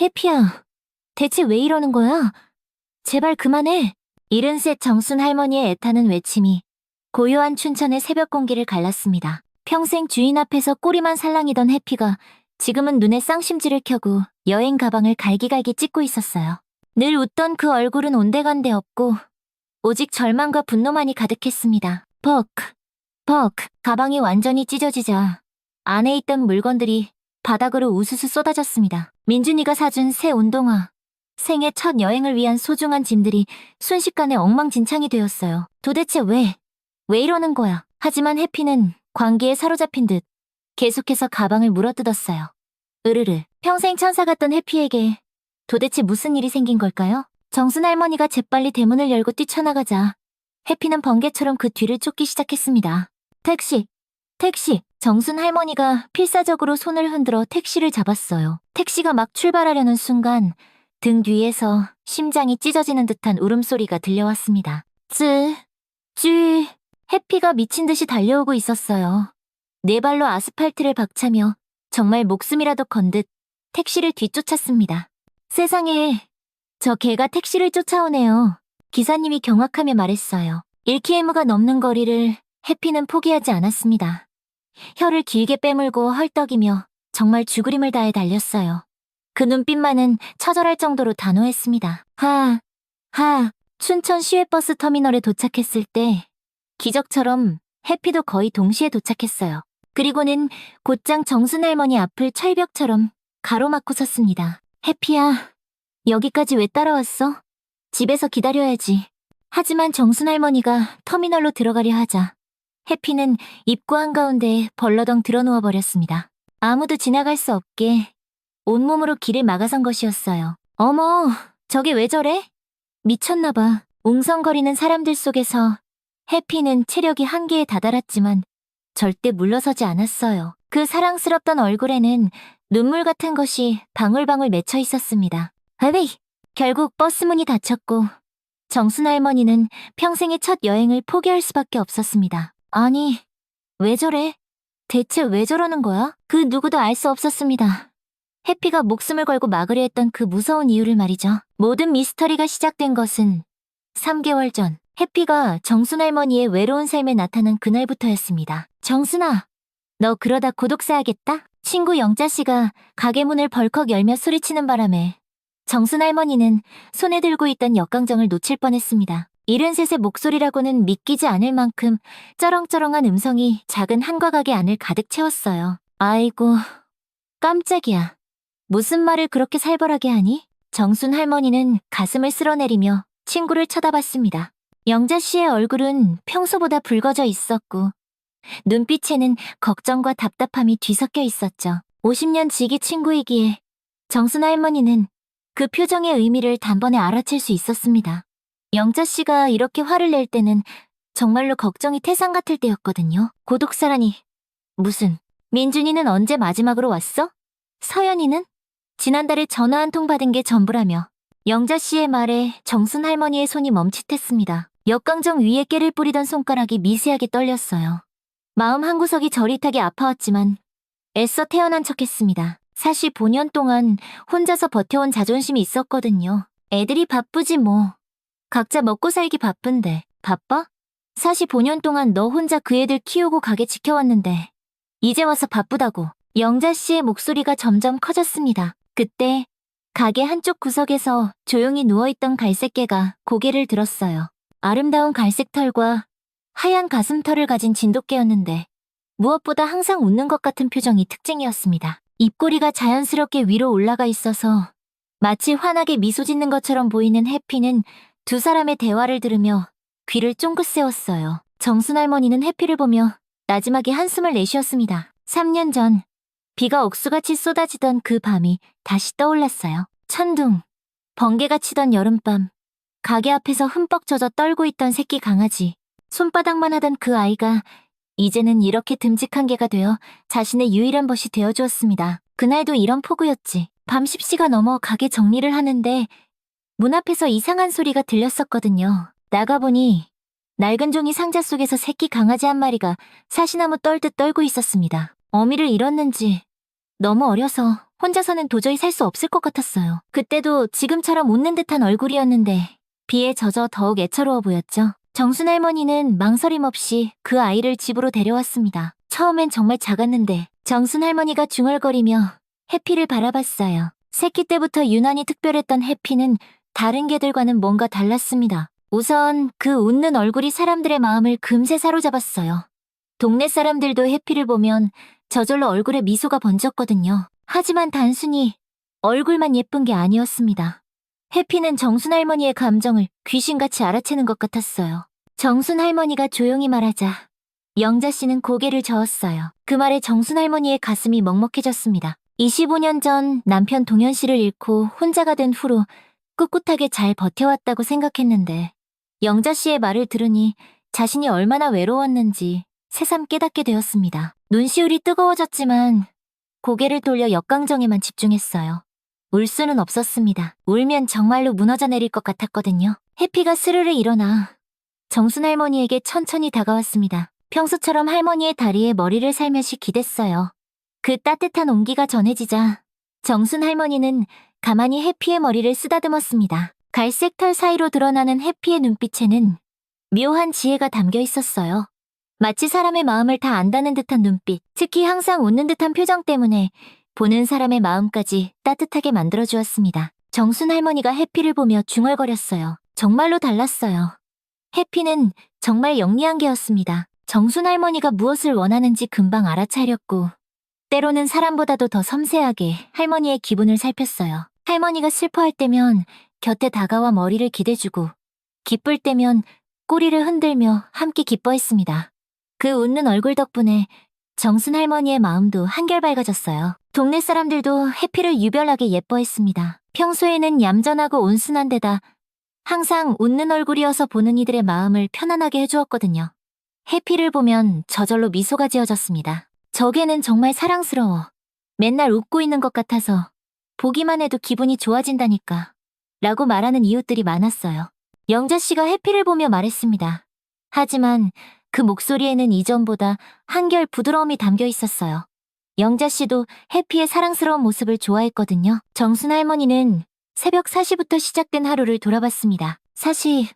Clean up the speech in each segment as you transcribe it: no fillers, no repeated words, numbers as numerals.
해피야, 대체 왜 이러는 거야? 제발 그만해. 70셋 정순 할머니의 애타는 외침이 고요한 춘천의 새벽 공기를 갈랐습니다. 평생 주인 앞에서 꼬리만 살랑이던 해피가 지금은 눈에 쌍심지를 켜고 여행 가방을 갈기갈기 찢고 있었어요. 늘 웃던 그 얼굴은 온데간데 없고 오직 절망과 분노만이 가득했습니다. 벅, 가방이 완전히 찢어지자 안에 있던 물건들이 바닥으로 우수수 쏟아졌습니다. 민준이가 사준 새 운동화, 생애 첫 여행을 위한 소중한 짐들이 순식간에 엉망진창이 되었어요. 도대체 왜 이러는 거야? 하지만 해피는 광기에 사로잡힌 듯 계속해서 가방을 물어뜯었어요. 으르르, 평생 천사 같던 해피에게 도대체 무슨 일이 생긴 걸까요? 정순 할머니가 재빨리 대문을 열고 뛰쳐나가자 해피는 번개처럼 그 뒤를 쫓기 시작했습니다. 택시! 정순 할머니가 필사적으로 손을 흔들어 택시를 잡았어요. 택시가 막 출발하려는 순간 등 뒤에서 심장이 찢어지는 듯한 울음소리가 들려왔습니다. 해피가 미친 듯이 달려오고 있었어요. 네 발로 아스팔트를 박차며 정말 목숨이라도 건 듯 택시를 뒤쫓았습니다. 세상에, 저 개가 택시를 쫓아오네요. 기사님이 경악하며 말했어요. 1km가 넘는 거리를 해피는 포기하지 않았습니다. 혀를 길게 빼물고 헐떡이며 정말 죽으림을 다해 달렸어요. 그 눈빛만은 처절할 정도로 단호했습니다. 춘천 시외버스 터미널에 도착했을 때 기적처럼 해피도 거의 동시에 도착했어요. 그리고는 곧장 정순 할머니 앞을 철벽처럼 가로막고 섰습니다. 해피야, 여기까지 왜 따라왔어? 집에서 기다려야지. 하지만 정순 할머니가 터미널로 들어가려 하자 해피는 입구 한가운데에 벌러덩 드러누워 버렸습니다. 아무도 지나갈 수 없게 온몸으로 길을 막아선 것이었어요. 어머, 저게 왜 저래? 미쳤나봐. 웅성거리는 사람들 속에서 해피는 체력이 한계에 다다랐지만 절대 물러서지 않았어요. 그 사랑스럽던 얼굴에는 눈물 같은 것이 방울방울 맺혀 있었습니다. 결국 버스 문이 닫혔고 정순 할머니는 평생의 첫 여행을 포기할 수밖에 없었습니다. 아니, 왜 저래? 대체 왜 저러는 거야? 그 누구도 알 수 없었습니다. 해피가 목숨을 걸고 막으려 했던 그 무서운 이유를 말이죠. 모든 미스터리가 시작된 것은 3개월 전 해피가 정순 할머니의 외로운 삶에 나타난 그날부터였습니다. 정순아, 너 그러다 고독 사야겠다? 친구 영자씨가 가게 문을 벌컥 열며 소리치는 바람에 정순 할머니는 손에 들고 있던 역강정을 놓칠 뻔했습니다. 73의 목소리라고는 믿기지 않을 만큼 쩌렁쩌렁한 음성이 작은 한과 가게 안을 가득 채웠어요. 아이고, 깜짝이야. 무슨 말을 그렇게 살벌하게 하니? 정순 할머니는 가슴을 쓸어내리며 친구를 쳐다봤습니다. 영자씨의 얼굴은 평소보다 붉어져 있었고 눈빛에는 걱정과 답답함이 뒤섞여 있었죠. 50년 지기 친구이기에 정순 할머니는 그 표정의 의미를 단번에 알아챌 수 있었습니다. 영자씨가 이렇게 화를 낼 때는 정말로 걱정이 태산 같을 때였거든요. 고독사라니. 무슨. 민준이는 언제 마지막으로 왔어? 서연이는? 지난달에 전화 한 통 받은 게 전부라며. 영자씨의 말에 정순 할머니의 손이 멈칫했습니다. 역강정 위에 깨를 뿌리던 손가락이 미세하게 떨렸어요. 마음 한구석이 저릿하게 아파왔지만 애써 태어난 척했습니다. 사실 5년 동안 혼자서 버텨온 자존심이 있었거든요. 애들이 바쁘지 뭐. 각자 먹고 살기 바쁜데 바빠? 사실 5년 동안 너 혼자 그 애들 키우고 가게 지켜왔는데 이제 와서 바쁘다고. 영자씨의 목소리가 점점 커졌습니다. 그때 가게 한쪽 구석에서 조용히 누워있던 갈색개가 고개를 들었어요. 아름다운 갈색 털과 하얀 가슴털을 가진 진돗개였는데 무엇보다 항상 웃는 것 같은 표정이 특징이었습니다. 입꼬리가 자연스럽게 위로 올라가 있어서 마치 환하게 미소 짓는 것처럼 보이는 해피는 두 사람의 대화를 들으며 귀를 쫑긋 세웠어요. 정순 할머니는 해피를 보며 나지막이 한숨을 내쉬었습니다. 3년 전 비가 억수같이 쏟아지던 그 밤이 다시 떠올랐어요. 천둥, 번개가 치던 여름밤, 가게 앞에서 흠뻑 젖어 떨고 있던 새끼 강아지, 손바닥만 하던 그 아이가 이제는 이렇게 듬직한 개가 되어 자신의 유일한 벗이 되어주었습니다. 그날도 이런 폭우였지. 밤 10시가 넘어 가게 정리를 하는데 문 앞에서 이상한 소리가 들렸었거든요. 나가보니 낡은 종이 상자 속에서 새끼 강아지 한 마리가 사시나무 떨듯 떨고 있었습니다. 어미를 잃었는지 너무 어려서 혼자서는 도저히 살 수 없을 것 같았어요. 그때도 지금처럼 웃는 듯한 얼굴이었는데 비에 젖어 더욱 애처로워 보였죠. 정순 할머니는 망설임 없이 그 아이를 집으로 데려왔습니다. 처음엔 정말 작았는데 정순 할머니가 중얼거리며 해피를 바라봤어요. 새끼 때부터 유난히 특별했던 해피는 다른 개들과는 뭔가 달랐습니다. 우선 그 웃는 얼굴이 사람들의 마음을 금세 사로잡았어요. 동네 사람들도 해피를 보면 저절로 얼굴에 미소가 번졌거든요. 하지만 단순히 얼굴만 예쁜 게 아니었습니다. 해피는 정순 할머니의 감정을 귀신같이 알아채는 것 같았어요. 정순 할머니가 조용히 말하자 영자 씨는 고개를 저었어요. 그 말에 정순 할머니의 가슴이 먹먹해졌습니다. 25년 전 남편 동현 씨를 잃고 혼자가 된 후로 꿋꿋하게 잘 버텨왔다고 생각했는데 영자 씨의 말을 들으니 자신이 얼마나 외로웠는지 새삼 깨닫게 되었습니다. 눈시울이 뜨거워졌지만 고개를 돌려 역강정에만 집중했어요. 울 수는 없었습니다. 울면 정말로 무너져 내릴 것 같았거든요. 해피가 스르르 일어나 정순 할머니에게 천천히 다가왔습니다. 평소처럼 할머니의 다리에 머리를 살며시 기댔어요. 그 따뜻한 온기가 전해지자 정순 할머니는 가만히 해피의 머리를 쓰다듬었습니다. 갈색 털 사이로 드러나는 해피의 눈빛에는 묘한 지혜가 담겨 있었어요. 마치 사람의 마음을 다 안다는 듯한 눈빛, 특히 항상 웃는 듯한 표정 때문에 보는 사람의 마음까지 따뜻하게 만들어주었습니다. 정순 할머니가 해피를 보며 중얼거렸어요. 정말로 달랐어요. 해피는 정말 영리한 개였습니다. 정순 할머니가 무엇을 원하는지 금방 알아차렸고 때로는 사람보다도 더 섬세하게 할머니의 기분을 살폈어요. 할머니가 슬퍼할 때면 곁에 다가와 머리를 기대주고 기쁠 때면 꼬리를 흔들며 함께 기뻐했습니다. 그 웃는 얼굴 덕분에 정순 할머니의 마음도 한결 밝아졌어요. 동네 사람들도 해피를 유별나게 예뻐했습니다. 평소에는 얌전하고 온순한 데다 항상 웃는 얼굴이어서 보는 이들의 마음을 편안하게 해주었거든요. 해피를 보면 저절로 미소가 지어졌습니다. 저 개는 정말 사랑스러워. 맨날 웃고 있는 것 같아서 보기만 해도 기분이 좋아진다니까. 라고 말하는 이웃들이 많았어요. 영자 씨가 해피를 보며 말했습니다. 하지만 그 목소리에는 이전보다 한결 부드러움이 담겨 있었어요. 영자 씨도 해피의 사랑스러운 모습을 좋아했거든요. 정순 할머니는 새벽 4시부터 시작된 하루를 돌아봤습니다. 사실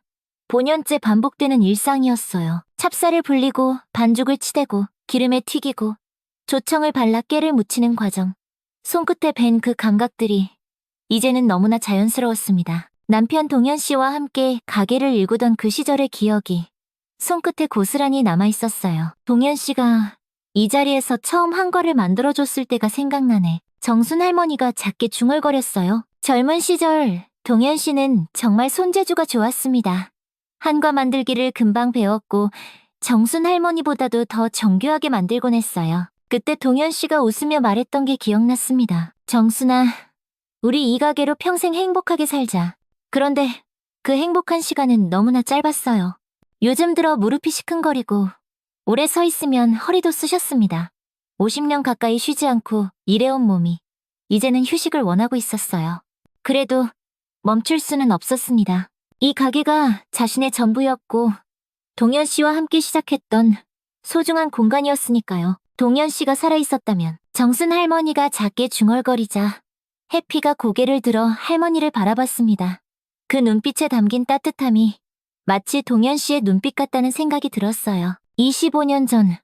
5년째 반복되는 일상이었어요. 찹쌀을 불리고 반죽을 치대고 기름에 튀기고 조청을 발라 깨를 묻히는 과정. 손끝에 밴 그 감각들이 이제는 너무나 자연스러웠습니다. 남편 동현 씨와 함께 가게를 일구던 그 시절의 기억이 손끝에 고스란히 남아있었어요. 동현 씨가 이 자리에서 처음 한과를 만들어줬을 때가 생각나네. 정순 할머니가 작게 중얼거렸어요. 젊은 시절 동현 씨는 정말 손재주가 좋았습니다. 한과 만들기를 금방 배웠고 정순 할머니보다도 더 정교하게 만들곤 했어요. 그때 동현 씨가 웃으며 말했던 게 기억났습니다. 정순아, 우리 이 가게로 평생 행복하게 살자. 그런데 그 행복한 시간은 너무나 짧았어요. 요즘 들어 무릎이 시큰거리고 오래 서 있으면 허리도 쑤셨습니다. 50년 가까이 쉬지 않고 일해온 몸이 이제는 휴식을 원하고 있었어요. 그래도 멈출 수는 없었습니다. 이 가게가 자신의 전부였고 동현 씨와 함께 시작했던 소중한 공간이었으니까요. 동현 씨가 살아있었다면. 정순 할머니가 작게 중얼거리자 해피가 고개를 들어 할머니를 바라봤습니다. 그 눈빛에 담긴 따뜻함이 마치 동현 씨의 눈빛 같다는 생각이 들었어요. 25년 전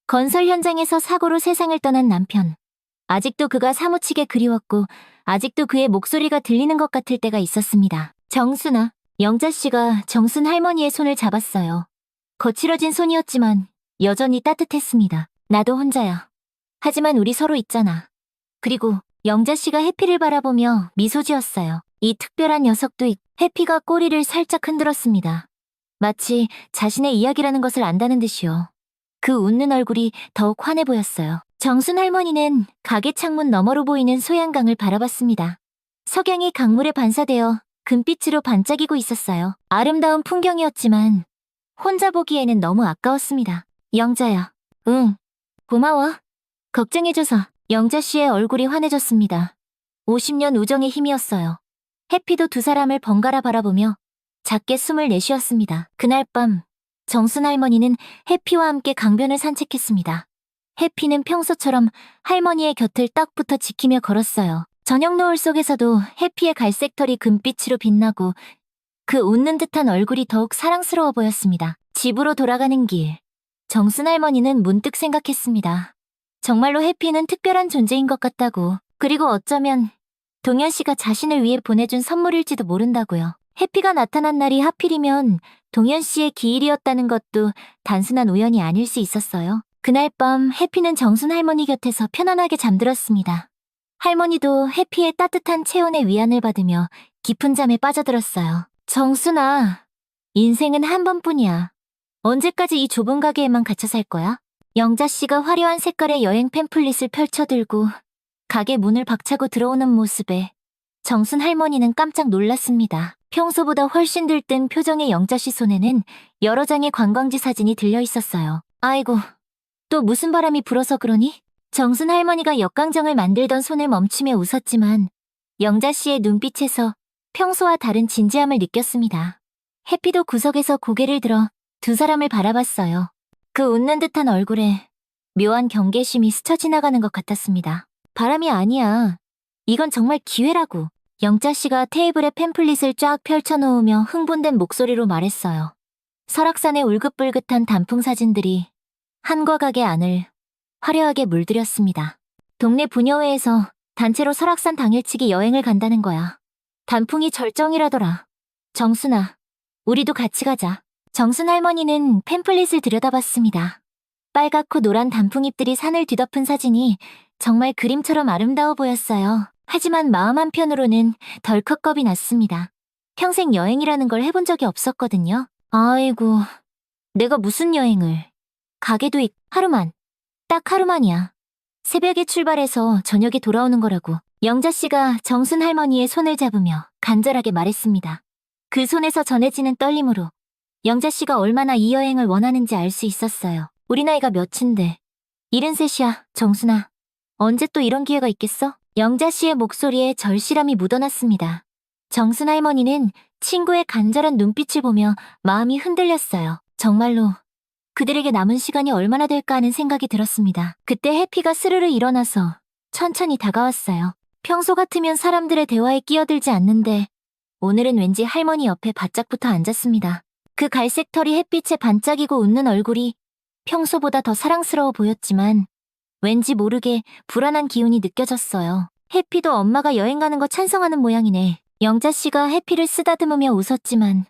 건설 현장에서 사고로 세상을 떠난 남편. 아직도 그가 사무치게 그리웠고 아직도 그의 목소리가 들리는 것 같을 때가 있었습니다. 정순아, 영자 씨가 정순 할머니의 손을 잡았어요. 거칠어진 손이었지만 여전히 따뜻했습니다. 나도 혼자야. 하지만 우리 서로 있잖아. 그리고 영자 씨가 해피를 바라보며 미소 지었어요. 이 특별한 녀석도 해피가 꼬리를 살짝 흔들었습니다. 마치 자신의 이야기라는 것을 안다는 듯이요. 그 웃는 얼굴이 더욱 환해 보였어요. 정순 할머니는 가게 창문 너머로 보이는 소양강을 바라봤습니다. 석양이 강물에 반사되어 금빛으로 반짝이고 있었어요. 아름다운 풍경이었지만 혼자 보기에는 너무 아까웠습니다. 영자야. 응. 고마워. 걱정해줘서. 영자 씨의 얼굴이 환해졌습니다. 50년 우정의 힘이었어요. 해피도 두 사람을 번갈아 바라보며 작게 숨을 내쉬었습니다. 그날 밤 정순 할머니는 해피와 함께 강변을 산책했습니다. 해피는 평소처럼 할머니의 곁을 딱 붙어 지키며 걸었어요. 저녁 노을 속에서도 해피의 갈색 털이 금빛으로 빛나고 그 웃는 듯한 얼굴이 더욱 사랑스러워 보였습니다. 집으로 돌아가는 길, 정순 할머니는 문득 생각했습니다. 정말로 해피는 특별한 존재인 것 같다고. 그리고 어쩌면 동현 씨가 자신을 위해 보내준 선물일지도 모른다고요. 해피가 나타난 날이 하필이면 동현 씨의 기일이었다는 것도 단순한 우연이 아닐 수 있었어요. 그날 밤 해피는 정순 할머니 곁에서 편안하게 잠들었습니다. 할머니도 해피의 따뜻한 체온에 위안을 받으며 깊은 잠에 빠져들었어요. 정순아, 인생은 한 번뿐이야. 언제까지 이 좁은 가게에만 갇혀 살 거야? 영자 씨가 화려한 색깔의 여행 팸플릿을 펼쳐들고 가게 문을 박차고 들어오는 모습에 정순 할머니는 깜짝 놀랐습니다. 평소보다 훨씬 들뜬 표정의 영자 씨 손에는 여러 장의 관광지 사진이 들려 있었어요. 아이고, 또 무슨 바람이 불어서 그러니? 정순 할머니가 역강정을 만들던 손을 멈추며 웃었지만 영자 씨의 눈빛에서 평소와 다른 진지함을 느꼈습니다. 해피도 구석에서 고개를 들어 두 사람을 바라봤어요. 그 웃는 듯한 얼굴에 묘한 경계심이 스쳐 지나가는 것 같았습니다. 바람이 아니야. 이건 정말 기회라고. 영자 씨가 테이블에 팸플릿을 쫙 펼쳐놓으며 흥분된 목소리로 말했어요. 설악산의 울긋불긋한 단풍 사진들이 한과 가게 안을 화려하게 물들였습니다. 동네 부녀회에서 단체로 설악산 당일치기 여행을 간다는 거야. 단풍이 절정이라더라. 정순아, 우리도 같이 가자. 정순 할머니는 팸플릿을 들여다봤습니다. 빨갛고 노란 단풍잎들이 산을 뒤덮은 사진이 정말 그림처럼 아름다워 보였어요. 하지만 마음 한편으로는 덜컥 겁이 났습니다. 평생 여행이라는 걸 해본 적이 없었거든요. 아이고, 내가 무슨 여행을. 가게도 하루만. 딱 하루만이야. 새벽에 출발해서 저녁에 돌아오는 거라고. 영자 씨가 정순 할머니의 손을 잡으며 간절하게 말했습니다. 그 손에서 전해지는 떨림으로 영자 씨가 얼마나 이 여행을 원하는지 알 수 있었어요. 우리 나이가 몇인데. 73이야, 정순아. 언제 또 이런 기회가 있겠어? 영자 씨의 목소리에 절실함이 묻어났습니다. 정순 할머니는 친구의 간절한 눈빛을 보며 마음이 흔들렸어요. 정말로 그들에게 남은 시간이 얼마나 될까 하는 생각이 들었습니다. 그때 해피가 스르르 일어나서 천천히 다가왔어요. 평소 같으면 사람들의 대화에 끼어들지 않는데 오늘은 왠지 할머니 옆에 바짝 붙어 앉았습니다. 그 갈색 털이 햇빛에 반짝이고 웃는 얼굴이 평소보다 더 사랑스러워 보였지만 왠지 모르게 불안한 기운이 느껴졌어요. 해피도 엄마가 여행 가는 거 찬성하는 모양이네. 영자 씨가 해피를 쓰다듬으며 웃었지만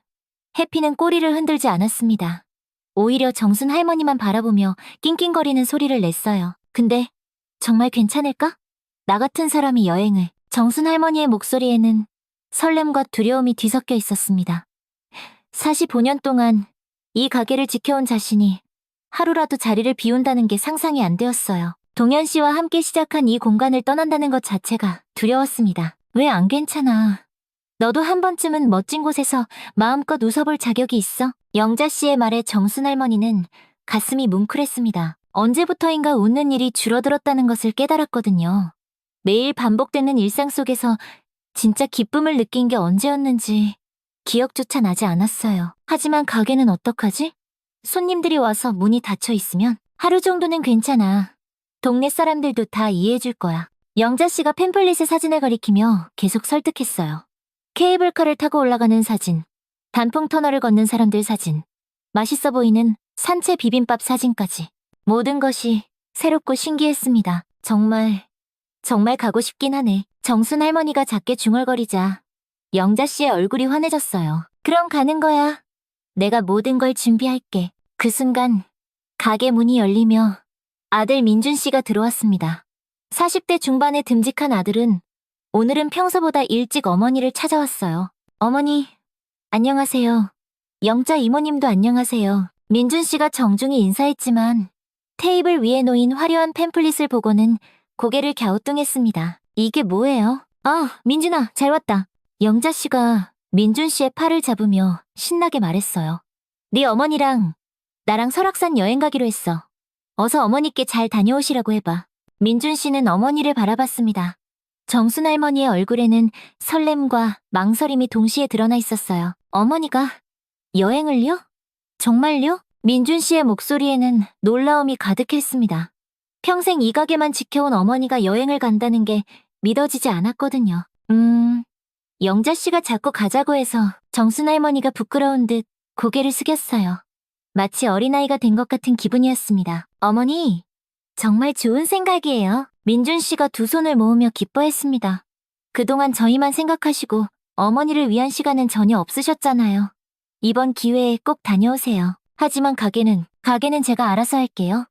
해피는 꼬리를 흔들지 않았습니다. 오히려 정순 할머니만 바라보며 낑낑거리는 소리를 냈어요. 근데 정말 괜찮을까? 나 같은 사람이 여행을. 정순 할머니의 목소리에는 설렘과 두려움이 뒤섞여 있었습니다. 45년 동안 이 가게를 지켜온 자신이 하루라도 자리를 비운다는 게 상상이 안 되었어요. 동현 씨와 함께 시작한 이 공간을 떠난다는 것 자체가 두려웠습니다. 왜 안 괜찮아? 너도 한 번쯤은 멋진 곳에서 마음껏 웃어볼 자격이 있어? 영자 씨의 말에 정순 할머니는 가슴이 뭉클했습니다. 언제부터인가 웃는 일이 줄어들었다는 것을 깨달았거든요. 매일 반복되는 일상 속에서 진짜 기쁨을 느낀 게 언제였는지 기억조차 나지 않았어요. 하지만 가게는 어떡하지? 손님들이 와서 문이 닫혀 있으면 하루 정도는 괜찮아. 동네 사람들도 다 이해해줄 거야. 영자 씨가 팸플릿의 사진을 가리키며 계속 설득했어요. 케이블카를 타고 올라가는 사진, 단풍 터널을 걷는 사람들 사진, 맛있어 보이는 산채 비빔밥 사진까지. 모든 것이 새롭고 신기했습니다. 정말 가고 싶긴 하네. 정순 할머니가 작게 중얼거리자 영자 씨의 얼굴이 환해졌어요. 그럼 가는 거야. 내가 모든 걸 준비할게. 그 순간 가게 문이 열리며 아들 민준 씨가 들어왔습니다. 40대 중반의 듬직한 아들은 오늘은 평소보다 일찍 어머니를 찾아왔어요. 어머니, 안녕하세요. 영자 이모님도 안녕하세요. 민준 씨가 정중히 인사했지만 테이블 위에 놓인 화려한 팸플릿을 보고는 고개를 갸우뚱했습니다. 이게 뭐예요? 아, 민준아, 잘 왔다. 영자 씨가 민준 씨의 팔을 잡으며 신나게 말했어요. 네 어머니랑 나랑 설악산 여행 가기로 했어. 어서 어머니께 잘 다녀오시라고 해봐. 민준 씨는 어머니를 바라봤습니다. 정순 할머니의 얼굴에는 설렘과 망설임이 동시에 드러나 있었어요. 어머니가 여행을요? 정말요? 민준 씨의 목소리에는 놀라움이 가득했습니다. 평생 이 가게만 지켜온 어머니가 여행을 간다는 게 믿어지지 않았거든요. 영자 씨가 자꾸 가자고 해서 정순 할머니가 부끄러운 듯 고개를 숙였어요. 마치 어린아이가 된 것 같은 기분이었습니다. 어머니, 정말 좋은 생각이에요. 민준 씨가 두 손을 모으며 기뻐했습니다. 그동안 저희만 생각하시고 어머니를 위한 시간은 전혀 없으셨잖아요. 이번 기회에 꼭 다녀오세요. 하지만 가게는 제가 알아서 할게요.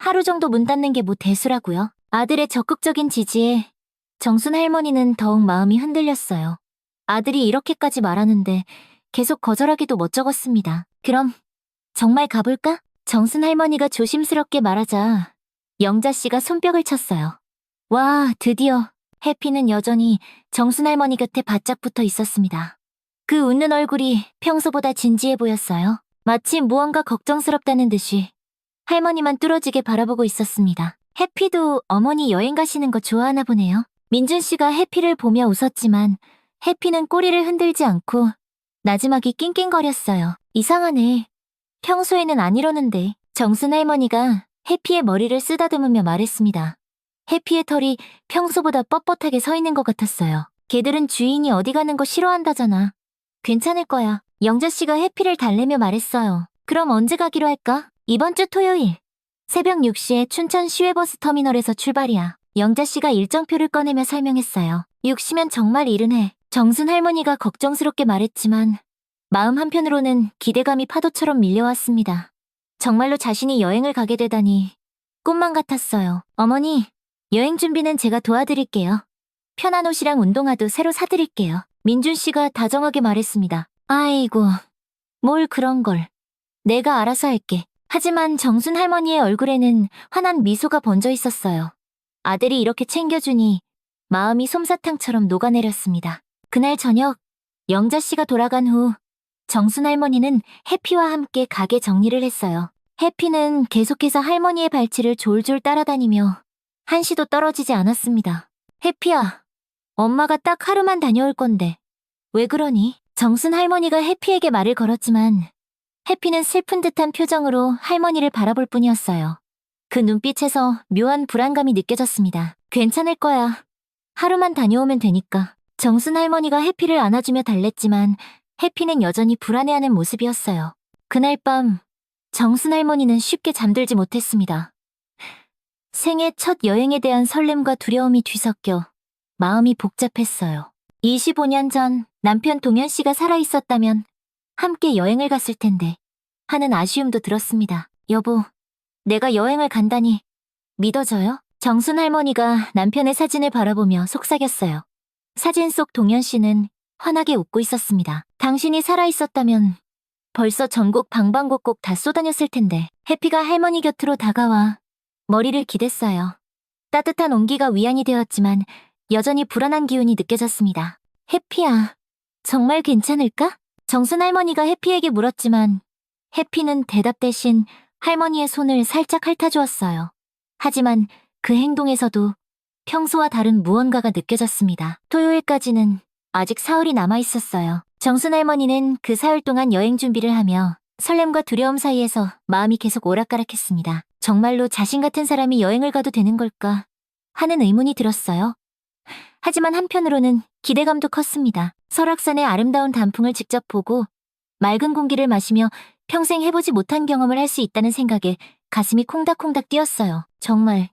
하루 정도 문 닫는 게 뭐 대수라고요. 아들의 적극적인 지지에 정순 할머니는 더욱 마음이 흔들렸어요. 아들이 이렇게까지 말하는데 계속 거절하기도 멋쩍었습니다. 그럼 정말 가볼까? 정순 할머니가 조심스럽게 말하자 영자 씨가 손뼉을 쳤어요. 와, 드디어 해피는 여전히 정순 할머니 곁에 바짝 붙어 있었습니다. 그 웃는 얼굴이 평소보다 진지해 보였어요. 마치 무언가 걱정스럽다는 듯이 할머니만 뚫어지게 바라보고 있었습니다. 해피도 어머니 여행 가시는 거 좋아하나 보네요. 민준 씨가 해피를 보며 웃었지만 해피는 꼬리를 흔들지 않고 나지막이 낑낑거렸어요. 이상하네. 평소에는 안 이러는데. 정순 할머니가 해피의 머리를 쓰다듬으며 말했습니다. 해피의 털이 평소보다 뻣뻣하게 서 있는 것 같았어요. 걔들은 주인이 어디 가는 거 싫어한다잖아. 괜찮을 거야. 영자 씨가 해피를 달래며 말했어요. 그럼 언제 가기로 할까? 이번 주 토요일. 새벽 6시에 춘천 시외버스 터미널에서 출발이야. 영자 씨가 일정표를 꺼내며 설명했어요. 6시면 정말 이르네. 정순 할머니가 걱정스럽게 말했지만 마음 한편으로는 기대감이 파도처럼 밀려왔습니다. 정말로 자신이 여행을 가게 되다니 꿈만 같았어요. 어머니, 여행 준비는 제가 도와드릴게요. 편한 옷이랑 운동화도 새로 사드릴게요. 민준 씨가 다정하게 말했습니다. 아이고, 뭘 그런 걸. 내가 알아서 할게. 하지만 정순 할머니의 얼굴에는 환한 미소가 번져 있었어요. 아들이 이렇게 챙겨주니 마음이 솜사탕처럼 녹아내렸습니다. 그날 저녁, 영자 씨가 돌아간 후 정순 할머니는 해피와 함께 가게 정리를 했어요. 해피는 계속해서 할머니의 발치를 졸졸 따라다니며 한시도 떨어지지 않았습니다. 해피야, 엄마가 딱 하루만 다녀올 건데 왜 그러니? 정순 할머니가 해피에게 말을 걸었지만 해피는 슬픈 듯한 표정으로 할머니를 바라볼 뿐이었어요. 그 눈빛에서 묘한 불안감이 느껴졌습니다. 괜찮을 거야. 하루만 다녀오면 되니까. 정순 할머니가 해피를 안아주며 달랬지만 해피는 여전히 불안해하는 모습이었어요. 그날 밤 정순 할머니는 쉽게 잠들지 못했습니다. 생애 첫 여행에 대한 설렘과 두려움이 뒤섞여 마음이 복잡했어요. 25년 전 남편 동현 씨가 살아있었다면 함께 여행을 갔을 텐데 하는 아쉬움도 들었습니다. 여보, 내가 여행을 간다니 믿어져요? 정순 할머니가 남편의 사진을 바라보며 속삭였어요. 사진 속 동현 씨는 환하게 웃고 있었습니다. 당신이 살아있었다면 벌써 전국 방방곡곡 다 쏘다녔을 텐데. 해피가 할머니 곁으로 다가와 머리를 기댔어요. 따뜻한 온기가 위안이 되었지만 여전히 불안한 기운이 느껴졌습니다. 해피야, 정말 괜찮을까? 정순 할머니가 해피에게 물었지만 해피는 대답 대신 할머니의 손을 살짝 핥아주었어요. 하지만 그 행동에서도 평소와 다른 무언가가 느껴졌습니다. 토요일까지는 아직 사흘이 남아있었어요. 정순 할머니는 그 사흘 동안 여행 준비를 하며 설렘과 두려움 사이에서 마음이 계속 오락가락했습니다. 정말로 자신 같은 사람이 여행을 가도 되는 걸까 하는 의문이 들었어요. 하지만 한편으로는 기대감도 컸습니다. 설악산의 아름다운 단풍을 직접 보고 맑은 공기를 마시며 평생 해보지 못한 경험을 할 수 있다는 생각에 가슴이 콩닥콩닥 뛰었어요. 정말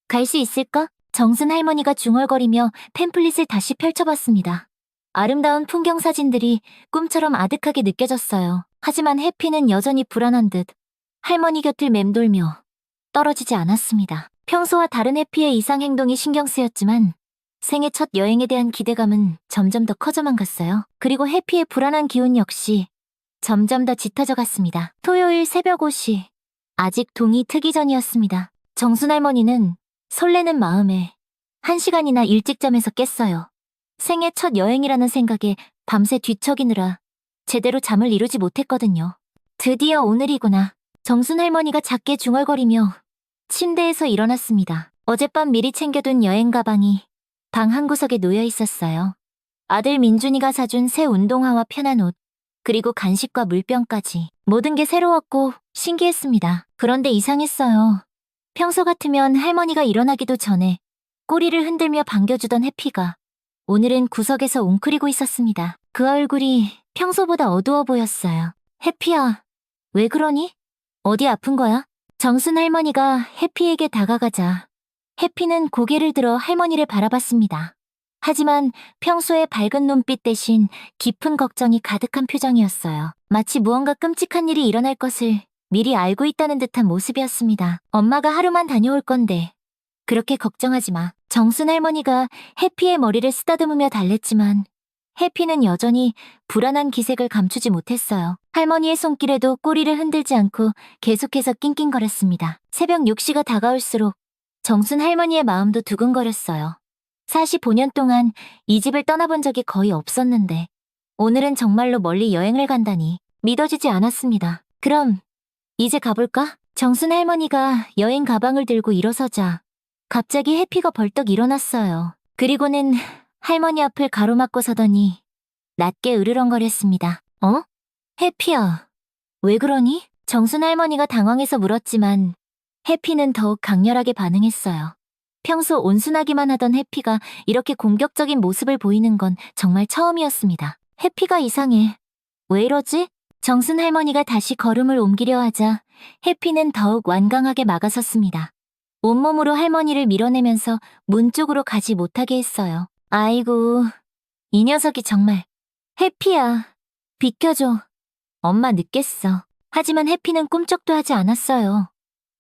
갈 수 있을까? 정순 할머니가 중얼거리며 팸플릿을 다시 펼쳐봤습니다. 아름다운 풍경 사진들이 꿈처럼 아득하게 느껴졌어요. 하지만 해피는 여전히 불안한 듯 할머니 곁을 맴돌며 떨어지지 않았습니다. 평소와 다른 해피의 이상 행동이 신경 쓰였지만 생애 첫 여행에 대한 기대감은 점점 더 커져만 갔어요. 그리고 해피의 불안한 기운 역시 점점 더 짙어져 갔습니다. 토요일 새벽 5시, 아직 동이 트기 전이었습니다. 정순 할머니는 설레는 마음에 1시간이나 일찍 잠에서 깼어요. 생애 첫 여행이라는 생각에 밤새 뒤척이느라 제대로 잠을 이루지 못했거든요. 드디어 오늘이구나. 정순 할머니가 작게 중얼거리며 침대에서 일어났습니다. 어젯밤 미리 챙겨둔 여행 가방이 방 한구석에 놓여 있었어요. 아들 민준이가 사준 새 운동화와 편한 옷, 그리고 간식과 물병까지 모든 게 새로웠고 신기했습니다. 그런데 이상했어요. 평소 같으면 할머니가 일어나기도 전에 꼬리를 흔들며 반겨주던 해피가 오늘은 구석에서 웅크리고 있었습니다. 그 얼굴이 평소보다 어두워 보였어요. 해피야, 왜 그러니? 어디 아픈 거야? 정순 할머니가 해피에게 다가가자 해피는 고개를 들어 할머니를 바라봤습니다. 하지만 평소의 밝은 눈빛 대신 깊은 걱정이 가득한 표정이었어요. 마치 무언가 끔찍한 일이 일어날 것을 미리 알고 있다는 듯한 모습이었습니다. 엄마가 하루만 다녀올 건데 그렇게 걱정하지 마. 정순 할머니가 해피의 머리를 쓰다듬으며 달랬지만 해피는 여전히 불안한 기색을 감추지 못했어요. 할머니의 손길에도 꼬리를 흔들지 않고 계속해서 낑낑거렸습니다. 새벽 6시가 다가올수록 정순 할머니의 마음도 두근거렸어요. 45년 동안 이 집을 떠나본 적이 거의 없었는데 오늘은 정말로 멀리 여행을 간다니 믿어지지 않았습니다. 그럼 이제 가볼까? 정순 할머니가 여행 가방을 들고 일어서자 갑자기 해피가 벌떡 일어났어요. 그리고는 할머니 앞을 가로막고 서더니 낮게 으르렁거렸습니다. 어? 해피야, 왜 그러니? 정순 할머니가 당황해서 물었지만 해피는 더욱 강렬하게 반응했어요. 평소 온순하기만 하던 해피가 이렇게 공격적인 모습을 보이는 건 정말 처음이었습니다. 해피가 이상해. 왜 이러지? 정순 할머니가 다시 걸음을 옮기려 하자 해피는 더욱 완강하게 막아섰습니다. 온몸으로 할머니를 밀어내면서 문 쪽으로 가지 못하게 했어요. 아이고, 이 녀석이 정말. 해피야, 비켜줘. 엄마 늦겠어. 하지만 해피는 꿈쩍도 하지 않았어요.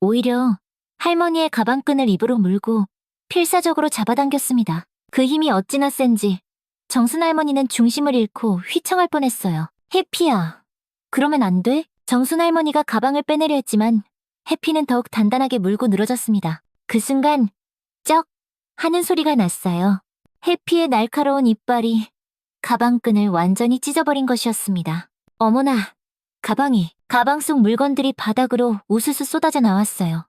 오히려 할머니의 가방끈을 입으로 물고 필사적으로 잡아당겼습니다. 그 힘이 어찌나 센지 정순 할머니는 중심을 잃고 휘청할 뻔했어요. 해피야, 그러면 안 돼? 정순 할머니가 가방을 빼내려 했지만 해피는 더욱 단단하게 물고 늘어졌습니다. 그 순간 쩍 하는 소리가 났어요. 해피의 날카로운 이빨이 가방끈을 완전히 찢어버린 것이었습니다. 어머나, 가방 속 물건들이 바닥으로 우수수 쏟아져 나왔어요.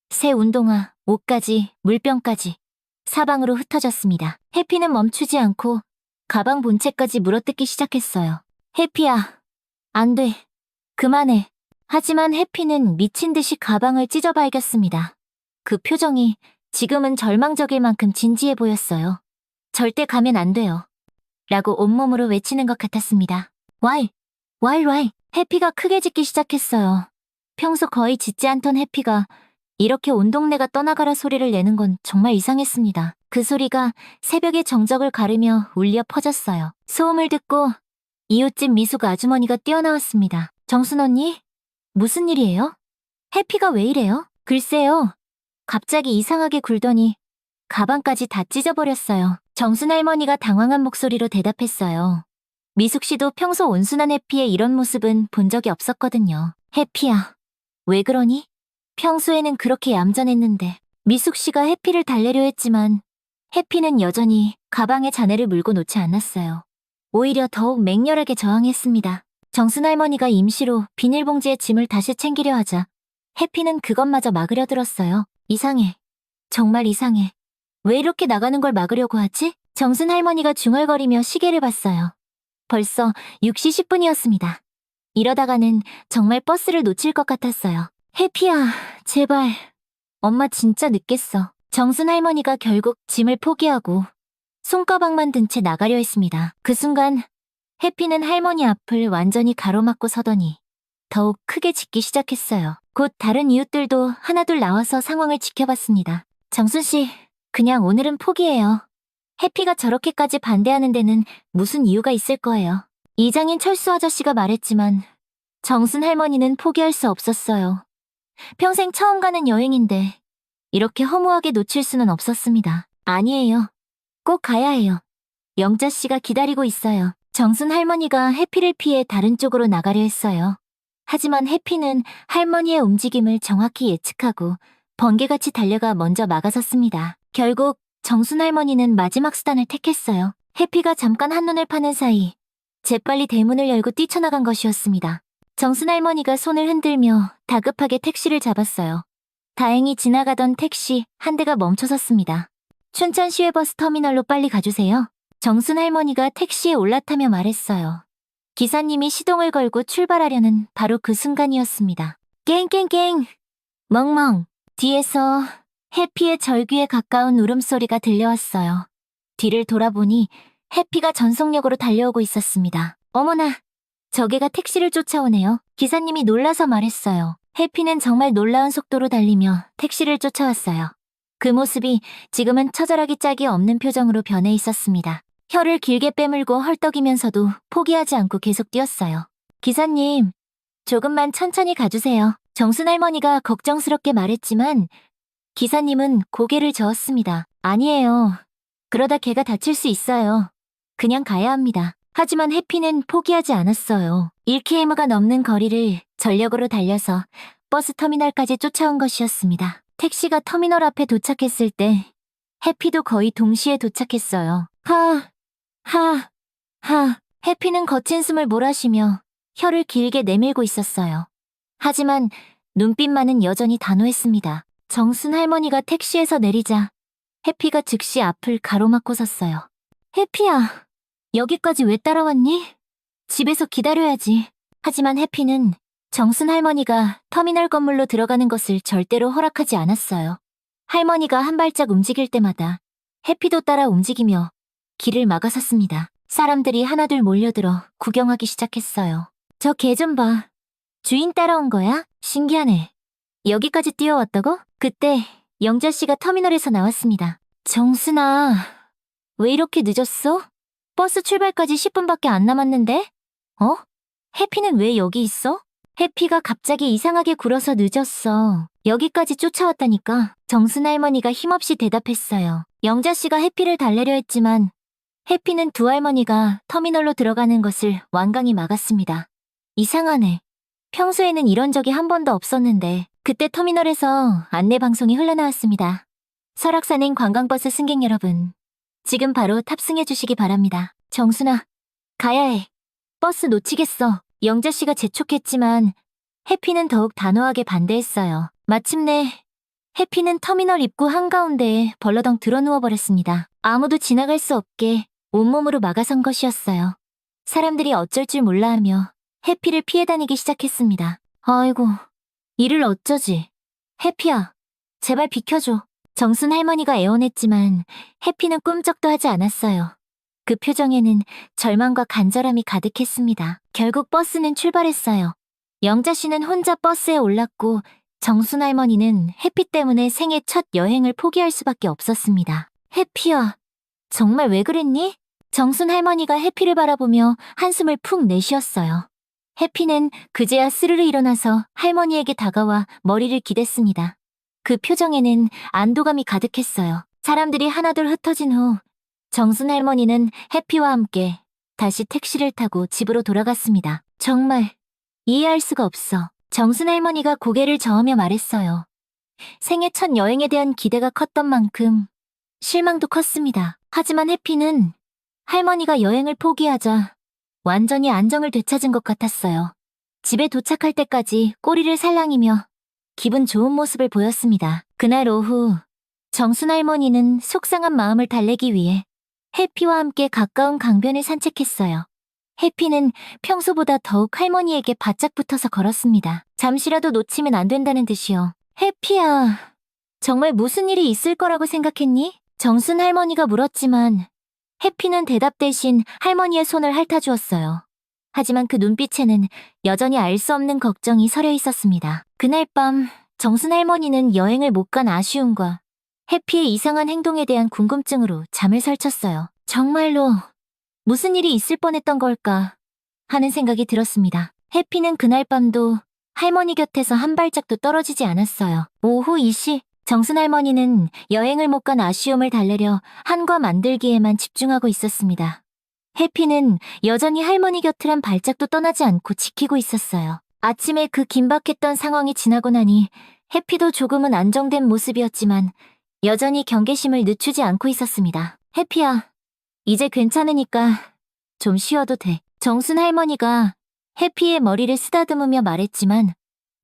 새 운동화, 옷까지, 물병까지 사방으로 흩어졌습니다. 해피는 멈추지 않고 가방 본체까지 물어뜯기 시작했어요. 해피야, 안 돼. 그만해. 하지만 해피는 미친 듯이 가방을 찢어발겼습니다. 그 표정이 지금은 절망적일 만큼 진지해 보였어요. 절대 가면 안 돼요. 라고 온몸으로 외치는 것 같았습니다. Why? 해피가 크게 짖기 시작했어요. 평소 거의 짖지 않던 해피가 이렇게 온 동네가 떠나가라 소리를 내는 건 정말 이상했습니다. 그 소리가 새벽의 정적을 가르며 울려 퍼졌어요. 소음을 듣고 이웃집 미숙 아주머니가 뛰어나왔습니다. 정순 언니? 무슨 일이에요? 해피가 왜 이래요? 글쎄요. 갑자기 이상하게 굴더니 가방까지 다 찢어버렸어요. 정순 할머니가 당황한 목소리로 대답했어요. 미숙 씨도 평소 온순한 해피의 이런 모습은 본 적이 없었거든요. 해피야, 왜 그러니? 평소에는 그렇게 얌전했는데. 미숙 씨가 해피를 달래려 했지만 해피는 여전히 가방에 자네를 물고 놓지 않았어요. 오히려 더욱 맹렬하게 저항했습니다. 정순 할머니가 임시로 비닐봉지에 짐을 다시 챙기려 하자 해피는 그것마저 막으려 들었어요. 이상해. 정말 이상해. 왜 이렇게 나가는 걸 막으려고 하지? 정순 할머니가 중얼거리며 시계를 봤어요. 벌써 6시 10분이었습니다. 이러다가는 정말 버스를 놓칠 것 같았어요. 해피야, 제발. 엄마 진짜 늦겠어. 정순 할머니가 결국 짐을 포기하고 손가방만 든 채 나가려 했습니다. 그 순간 해피는 할머니 앞을 완전히 가로막고 서더니 더욱 크게 짖기 시작했어요. 곧 다른 이웃들도 하나둘 나와서 상황을 지켜봤습니다. 정순 씨, 그냥 오늘은 포기해요. 해피가 저렇게까지 반대하는 데는 무슨 이유가 있을 거예요. 이장인 철수 아저씨가 말했지만 정순 할머니는 포기할 수 없었어요. 평생 처음 가는 여행인데 이렇게 허무하게 놓칠 수는 없었습니다. 아니에요. 꼭 가야 해요. 영자 씨가 기다리고 있어요. 정순 할머니가 해피를 피해 다른 쪽으로 나가려 했어요. 하지만 해피는 할머니의 움직임을 정확히 예측하고 번개같이 달려가 먼저 막아섰습니다. 결국 정순 할머니는 마지막 수단을 택했어요. 해피가 잠깐 한눈을 파는 사이 재빨리 대문을 열고 뛰쳐나간 것이었습니다. 정순 할머니가 손을 흔들며 다급하게 택시를 잡았어요. 다행히 지나가던 택시 한 대가 멈춰섰습니다. 춘천 시외버스 터미널로 빨리 가주세요. 정순 할머니가 택시에 올라타며 말했어요. 기사님이 시동을 걸고 출발하려는 바로 그 순간이었습니다. 깽깽깽! 멍멍! 뒤에서 해피의 절규에 가까운 울음소리가 들려왔어요. 뒤를 돌아보니 해피가 전속력으로 달려오고 있었습니다. 어머나, 저게가 택시를 쫓아오네요. 기사님이 놀라서 말했어요. 해피는 정말 놀라운 속도로 달리며 택시를 쫓아왔어요. 그 모습이 지금은 처절하기 짝이 없는 표정으로 변해 있었습니다. 혀를 길게 빼물고 헐떡이면서도 포기하지 않고 계속 뛰었어요. 기사님, 조금만 천천히 가주세요. 정순 할머니가 걱정스럽게 말했지만 기사님은 고개를 저었습니다. 아니에요. 그러다 걔가 다칠 수 있어요. 그냥 가야 합니다. 하지만 해피는 포기하지 않았어요. 1km가 넘는 거리를 전력으로 달려서 버스 터미널까지 쫓아온 것이었습니다. 택시가 터미널 앞에 도착했을 때 해피도 거의 동시에 도착했어요. 해피는 거친 숨을 몰아쉬며 혀를 길게 내밀고 있었어요. 하지만 눈빛만은 여전히 단호했습니다. 정순 할머니가 택시에서 내리자 해피가 즉시 앞을 가로막고 섰어요. 해피야, 여기까지 왜 따라왔니? 집에서 기다려야지. 하지만 해피는 정순 할머니가 터미널 건물로 들어가는 것을 절대로 허락하지 않았어요. 할머니가 한 발짝 움직일 때마다 해피도 따라 움직이며 길을 막아섰습니다. 사람들이 하나둘 몰려들어 구경하기 시작했어요. 저 개 좀 봐. 주인 따라온 거야? 신기하네. 여기까지 뛰어왔다고? 그때 영자 씨가 터미널에서 나왔습니다. 정순아, 왜 이렇게 늦었어? 버스 출발까지 10분밖에 안 남았는데? 어? 해피는 왜 여기 있어? 해피가 갑자기 이상하게 굴어서 늦었어. 여기까지 쫓아왔다니까. 정순 할머니가 힘없이 대답했어요. 영자 씨가 해피를 달래려 했지만 해피는 두 할머니가 터미널로 들어가는 것을 완강히 막았습니다. 이상하네. 평소에는 이런 적이 한 번도 없었는데 그때 터미널에서 안내 방송이 흘러나왔습니다. 설악산행 관광버스 승객 여러분, 지금 바로 탑승해 주시기 바랍니다. 정순아, 가야 해. 버스 놓치겠어. 영자 씨가 재촉했지만 해피는 더욱 단호하게 반대했어요. 마침내 해피는 터미널 입구 한가운데에 벌러덩 드러누워 버렸습니다. 아무도 지나갈 수 없게 온몸으로 막아선 것이었어요. 사람들이 어쩔 줄 몰라하며 해피를 피해 다니기 시작했습니다. 아이고, 이를 어쩌지. 해피야, 제발 비켜줘. 정순 할머니가 애원했지만 해피는 꿈쩍도 하지 않았어요. 그 표정에는 절망과 간절함이 가득했습니다. 결국 버스는 출발했어요. 영자 씨는 혼자 버스에 올랐고 정순 할머니는 해피 때문에 생애 첫 여행을 포기할 수밖에 없었습니다. 해피야, 정말 왜 그랬니? 정순 할머니가 해피를 바라보며 한숨을 푹 내쉬었어요. 해피는 그제야 스르르 일어나서 할머니에게 다가와 머리를 기댔습니다. 그 표정에는 안도감이 가득했어요. 사람들이 하나둘 흩어진 후 정순 할머니는 해피와 함께 다시 택시를 타고 집으로 돌아갔습니다. 정말 이해할 수가 없어. 정순 할머니가 고개를 저으며 말했어요. 생애 첫 여행에 대한 기대가 컸던 만큼 실망도 컸습니다. 하지만 해피는 할머니가 여행을 포기하자 완전히 안정을 되찾은 것 같았어요. 집에 도착할 때까지 꼬리를 살랑이며 기분 좋은 모습을 보였습니다. 그날 오후 정순 할머니는 속상한 마음을 달래기 위해 해피와 함께 가까운 강변을 산책했어요. 해피는 평소보다 더욱 할머니에게 바짝 붙어서 걸었습니다. 잠시라도 놓치면 안 된다는 듯이요. 해피야, 정말 무슨 일이 있을 거라고 생각했니? 정순 할머니가 물었지만 해피는 대답 대신 할머니의 손을 핥아주었어요. 하지만 그 눈빛에는 여전히 알 수 없는 걱정이 서려 있었습니다. 그날 밤 정순 할머니는 여행을 못 간 아쉬움과 해피의 이상한 행동에 대한 궁금증으로 잠을 설쳤어요. 정말로 무슨 일이 있을 뻔했던 걸까 하는 생각이 들었습니다. 해피는 그날 밤도 할머니 곁에서 한 발짝도 떨어지지 않았어요. 오후 2시 정순 할머니는 여행을 못 간 아쉬움을 달래려 한과 만들기에만 집중하고 있었습니다. 해피는 여전히 할머니 곁을 한 발짝도 떠나지 않고 지키고 있었어요. 아침에 그 긴박했던 상황이 지나고 나니 해피도 조금은 안정된 모습이었지만 여전히 경계심을 늦추지 않고 있었습니다. 해피야, 이제 괜찮으니까 좀 쉬어도 돼. 정순 할머니가 해피의 머리를 쓰다듬으며 말했지만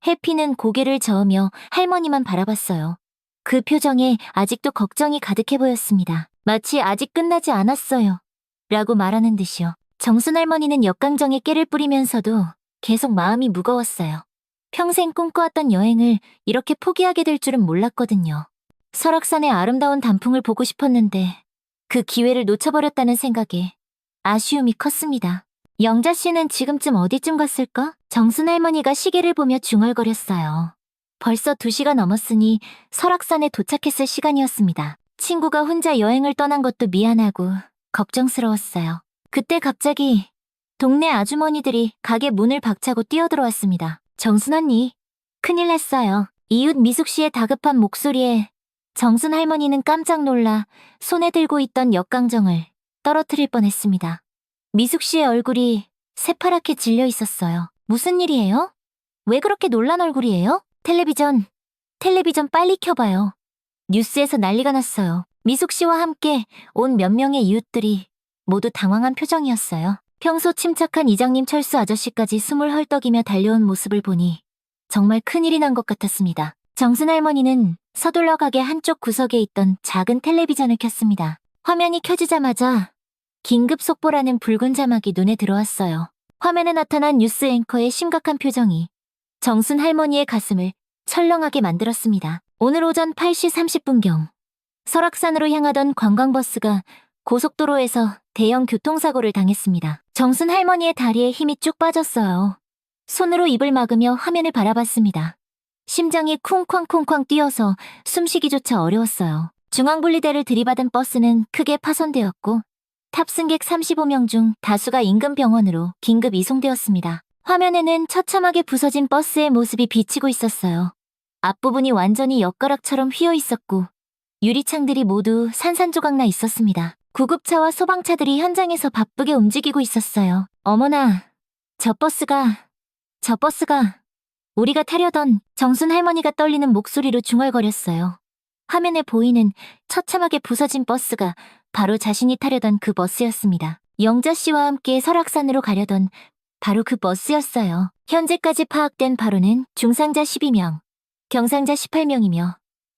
해피는 고개를 저으며 할머니만 바라봤어요. 그 표정에 아직도 걱정이 가득해 보였습니다. 마치 아직 끝나지 않았어요 라고 말하는 듯이요. 정순 할머니는 역강정에 깨를 뿌리면서도 계속 마음이 무거웠어요. 평생 꿈꿔왔던 여행을 이렇게 포기하게 될 줄은 몰랐거든요. 설악산의 아름다운 단풍을 보고 싶었는데 그 기회를 놓쳐버렸다는 생각에 아쉬움이 컸습니다. 영자 씨는 지금쯤 어디쯤 갔을까? 정순 할머니가 시계를 보며 중얼거렸어요. 벌써 2시가 넘었으니 설악산에 도착했을 시간이었습니다. 친구가 혼자 여행을 떠난 것도 미안하고 걱정스러웠어요. 그때 갑자기 동네 아주머니들이 가게 문을 박차고 뛰어들어왔습니다. 정순 언니, 큰일 났어요. 이웃 미숙 씨의 다급한 목소리에 정순 할머니는 깜짝 놀라 손에 들고 있던 역강정을 떨어뜨릴 뻔했습니다. 미숙 씨의 얼굴이 새파랗게 질려 있었어요. 무슨 일이에요? 왜 그렇게 놀란 얼굴이에요? 텔레비전 빨리 켜봐요. 뉴스에서 난리가 났어요. 미숙 씨와 함께 온 몇 명의 이웃들이 모두 당황한 표정이었어요. 평소 침착한 이장님 철수 아저씨까지 숨을 헐떡이며 달려온 모습을 보니 정말 큰일이 난 것 같았습니다. 정순 할머니는 서둘러 가게 한쪽 구석에 있던 작은 텔레비전을 켰습니다. 화면이 켜지자마자 긴급 속보라는 붉은 자막이 눈에 들어왔어요. 화면에 나타난 뉴스 앵커의 심각한 표정이 정순 할머니의 가슴을 철렁하게 만들었습니다. 오늘 오전 8시 30분경 설악산으로 향하던 관광버스가 고속도로에서 대형 교통사고를 당했습니다. 정순 할머니의 다리에 힘이 쭉 빠졌어요. 손으로 입을 막으며 화면을 바라봤습니다. 심장이 쿵쾅쿵쾅 뛰어서 숨쉬기조차 어려웠어요. 중앙분리대를 들이받은 버스는 크게 파손되었고 탑승객 35명 중 다수가 인근 병원으로 긴급 이송되었습니다. 화면에는 처참하게 부서진 버스의 모습이 비치고 있었어요. 앞부분이 완전히 엿가락처럼 휘어 있었고 유리창들이 모두 산산조각나 있었습니다. 구급차와 소방차들이 현장에서 바쁘게 움직이고 있었어요. 어머나, 저 버스가 우리가 타려던 정순 할머니가 떨리는 목소리로 중얼거렸어요. 화면에 보이는 처참하게 부서진 버스가 바로 자신이 타려던 그 버스였습니다. 영자 씨와 함께 설악산으로 가려던 바로 그 버스였어요. 현재까지 파악된 바로는 중상자 12명, 경상자 18명이며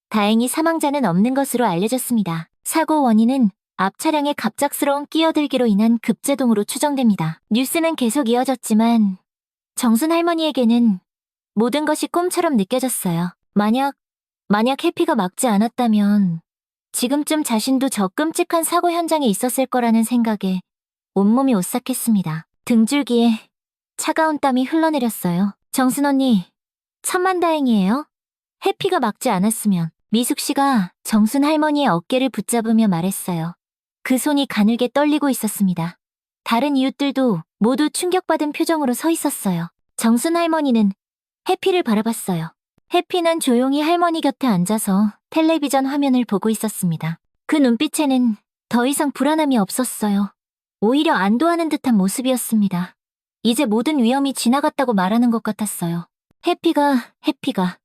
다행히 사망자는 없는 것으로 알려졌습니다. 사고 원인은 앞 차량의 갑작스러운 끼어들기로 인한 급제동으로 추정됩니다. 뉴스는 계속 이어졌지만 정순 할머니에게는 모든 것이 꿈처럼 느껴졌어요. 만약 해피가 막지 않았다면 지금쯤 자신도 저 끔찍한 사고 현장에 있었을 거라는 생각에 온몸이 오싹했습니다. 등줄기에 차가운 땀이 흘러내렸어요. 정순 언니, 천만다행이에요. 해피가 막지 않았으면. 미숙 씨가 정순 할머니의 어깨를 붙잡으며 말했어요. 그 손이 가늘게 떨리고 있었습니다. 다른 이웃들도 모두 충격받은 표정으로 서 있었어요. 정순 할머니는 해피를 바라봤어요. 해피는 조용히 할머니 곁에 앉아서 텔레비전 화면을 보고 있었습니다. 그 눈빛에는 더 이상 불안함이 없었어요. 오히려 안도하는 듯한 모습이었습니다. 이제 모든 위험이 지나갔다고 말하는 것 같았어요. 해피가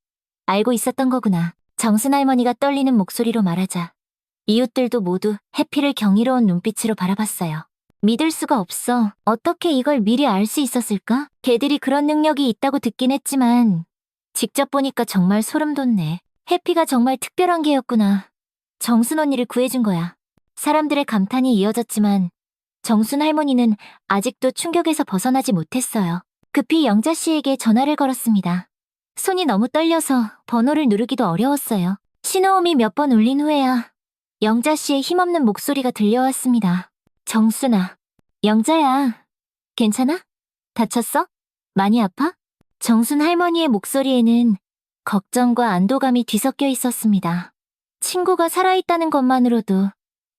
알고 있었던 거구나. 정순 할머니가 떨리는 목소리로 말하자 이웃들도 모두 해피를 경이로운 눈빛으로 바라봤어요. 믿을 수가 없어. 어떻게 이걸 미리 알 수 있었을까? 걔들이 그런 능력이 있다고 듣긴 했지만 직접 보니까 정말 소름 돋네. 해피가 정말 특별한 개였구나. 정순 언니를 구해준 거야. 사람들의 감탄이 이어졌지만 정순 할머니는 아직도 충격에서 벗어나지 못했어요. 급히 영자 씨에게 전화를 걸었습니다. 손이 너무 떨려서 번호를 누르기도 어려웠어요. 신호음이 몇 번 울린 후에야 영자 씨의 힘없는 목소리가 들려왔습니다. 정순아, 영자야, 괜찮아? 다쳤어? 많이 아파? 정순 할머니의 목소리에는 걱정과 안도감이 뒤섞여 있었습니다. 친구가 살아있다는 것만으로도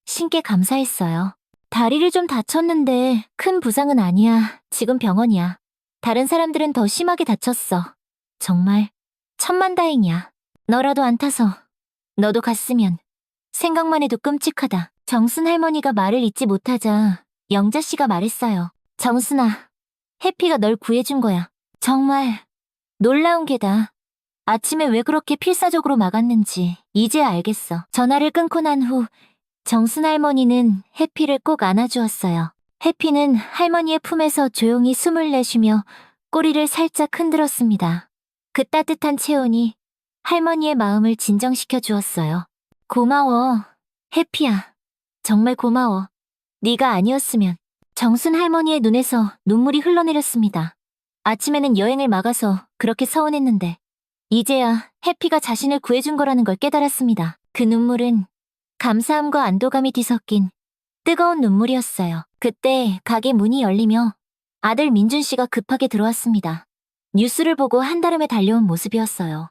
신께 감사했어요. 다리를 좀 다쳤는데 큰 부상은 아니야. 지금 병원이야. 다른 사람들은 더 심하게 다쳤어. 정말 천만다행이야. 너라도 안 타서 너도 갔으면. 생각만 해도 끔찍하다. 정순 할머니가 말을 잇지 못하자 영자 씨가 말했어요. 정순아, 해피가 널 구해준 거야. 정말 놀라운 게다. 아침에 왜 그렇게 필사적으로 막았는지 이제 알겠어. 전화를 끊고 난 후 정순 할머니는 해피를 꼭 안아주었어요. 해피는 할머니의 품에서 조용히 숨을 내쉬며 꼬리를 살짝 흔들었습니다. 그 따뜻한 체온이 할머니의 마음을 진정시켜 주었어요. 고마워, 해피야. 정말 고마워. 네가 아니었으면. 정순 할머니의 눈에서 눈물이 흘러내렸습니다. 아침에는 여행을 막아서 그렇게 서운했는데 이제야 해피가 자신을 구해준 거라는 걸 깨달았습니다. 그 눈물은 감사함과 안도감이 뒤섞인 뜨거운 눈물이었어요. 그때 가게 문이 열리며 아들 민준 씨가 급하게 들어왔습니다. 뉴스를 보고 한달음에 달려온 모습이었어요.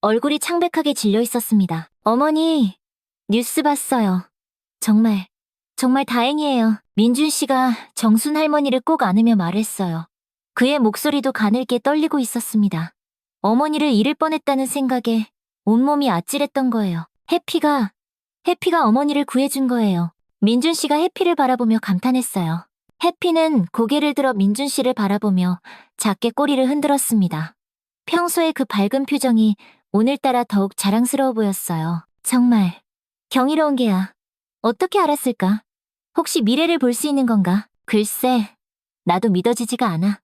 얼굴이 창백하게 질려 있었습니다. 어머니, 뉴스 봤어요. 정말 다행이에요. 민준 씨가 정순 할머니를 꼭 안으며 말했어요. 그의 목소리도 가늘게 떨리고 있었습니다. 어머니를 잃을 뻔했다는 생각에 온몸이 아찔했던 거예요. 해피가 어머니를 구해준 거예요. 민준 씨가 해피를 바라보며 감탄했어요. 해피는 고개를 들어 민준 씨를 바라보며 작게 꼬리를 흔들었습니다. 평소의 그 밝은 표정이 오늘따라 더욱 자랑스러워 보였어요. 정말 경이로운 게야. 어떻게 알았을까? 혹시 미래를 볼 수 있는 건가? 글쎄, 나도 믿어지지가 않아.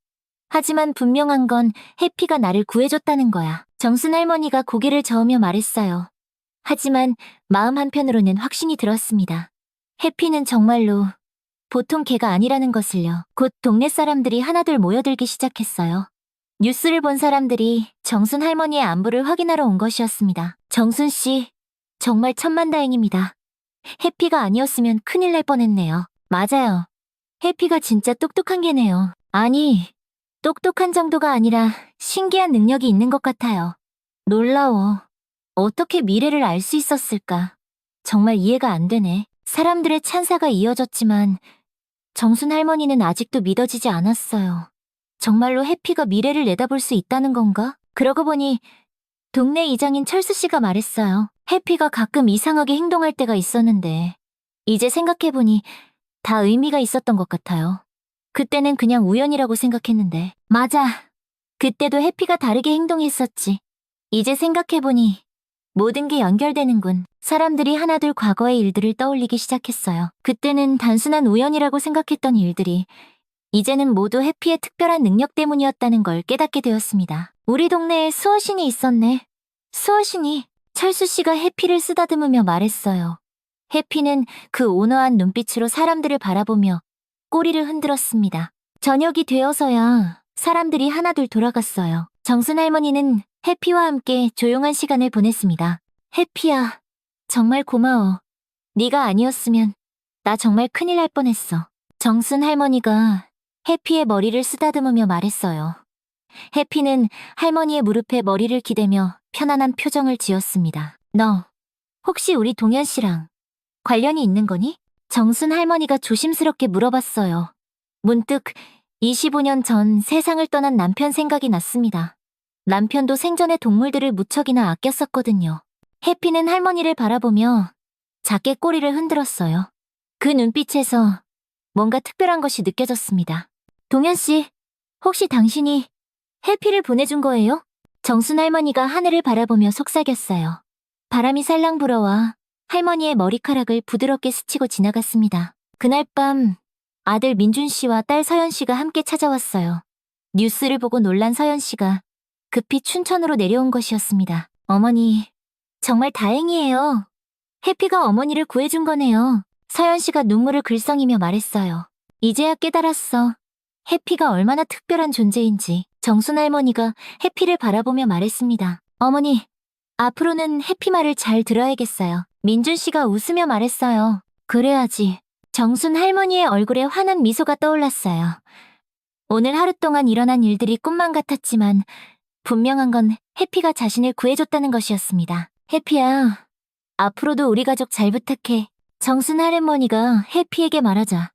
하지만 분명한 건 해피가 나를 구해줬다는 거야. 정순 할머니가 고개를 저으며 말했어요. 하지만 마음 한편으로는 확신이 들었습니다. 해피는 정말로 보통 개가 아니라는 것을요. 곧 동네 사람들이 하나둘 모여들기 시작했어요. 뉴스를 본 사람들이 정순 할머니의 안부를 확인하러 온 것이었습니다. 정순 씨, 정말 천만다행입니다. 해피가 아니었으면 큰일 날 뻔했네요. 맞아요. 해피가 진짜 똑똑한 개네요. 아니, 똑똑한 정도가 아니라 신기한 능력이 있는 것 같아요. 놀라워. 어떻게 미래를 알 수 있었을까? 정말 이해가 안 되네. 사람들의 찬사가 이어졌지만 정순 할머니는 아직도 믿어지지 않았어요. 정말로 해피가 미래를 내다볼 수 있다는 건가? 그러고 보니 동네 이장인 철수 씨가 말했어요. 해피가 가끔 이상하게 행동할 때가 있었는데 이제 생각해보니 다 의미가 있었던 것 같아요. 그때는 그냥 우연이라고 생각했는데 맞아. 그때도 해피가 다르게 행동했었지. 이제 생각해보니 모든 게 연결되는군. 사람들이 하나둘 과거의 일들을 떠올리기 시작했어요. 그때는 단순한 우연이라고 생각했던 일들이 이제는 모두 해피의 특별한 능력 때문이었다는 걸 깨닫게 되었습니다. 우리 동네에 수호신이 있었네. 수호신이 철수 씨가 해피를 쓰다듬으며 말했어요. 해피는 그 온화한 눈빛으로 사람들을 바라보며 꼬리를 흔들었습니다. 저녁이 되어서야 사람들이 하나둘 돌아갔어요. 정순 할머니는 해피와 함께 조용한 시간을 보냈습니다. 해피야, 정말 고마워. 네가 아니었으면 나 정말 큰일 날 뻔했어. 정순 할머니가 해피의 머리를 쓰다듬으며 말했어요. 해피는 할머니의 무릎에 머리를 기대며 편안한 표정을 지었습니다. 너, 혹시 우리 동현 씨랑 관련이 있는 거니? 정순 할머니가 조심스럽게 물어봤어요. 문득 25년 전 세상을 떠난 남편 생각이 났습니다. 남편도 생전에 동물들을 무척이나 아꼈었거든요. 해피는 할머니를 바라보며 작게 꼬리를 흔들었어요. 그 눈빛에서 뭔가 특별한 것이 느껴졌습니다. 동현 씨, 혹시 당신이 해피를 보내준 거예요? 정순 할머니가 하늘을 바라보며 속삭였어요. 바람이 살랑 불어와 할머니의 머리카락을 부드럽게 스치고 지나갔습니다. 그날 밤 아들 민준 씨와 딸 서연 씨가 함께 찾아왔어요. 뉴스를 보고 놀란 서연 씨가 급히 춘천으로 내려온 것이었습니다. 어머니, 정말 다행이에요. 해피가 어머니를 구해준 거네요. 서연 씨가 눈물을 글썽이며 말했어요. 이제야 깨달았어. 해피가 얼마나 특별한 존재인지. 정순 할머니가 해피를 바라보며 말했습니다. 어머니, 앞으로는 해피 말을 잘 들어야겠어요. 민준 씨가 웃으며 말했어요. 그래야지. 정순 할머니의 얼굴에 환한 미소가 떠올랐어요. 오늘 하루 동안 일어난 일들이 꿈만 같았지만 분명한 건 해피가 자신을 구해줬다는 것이었습니다. 해피야, 앞으로도 우리 가족 잘 부탁해. 정순 할머니가 해피에게 말하자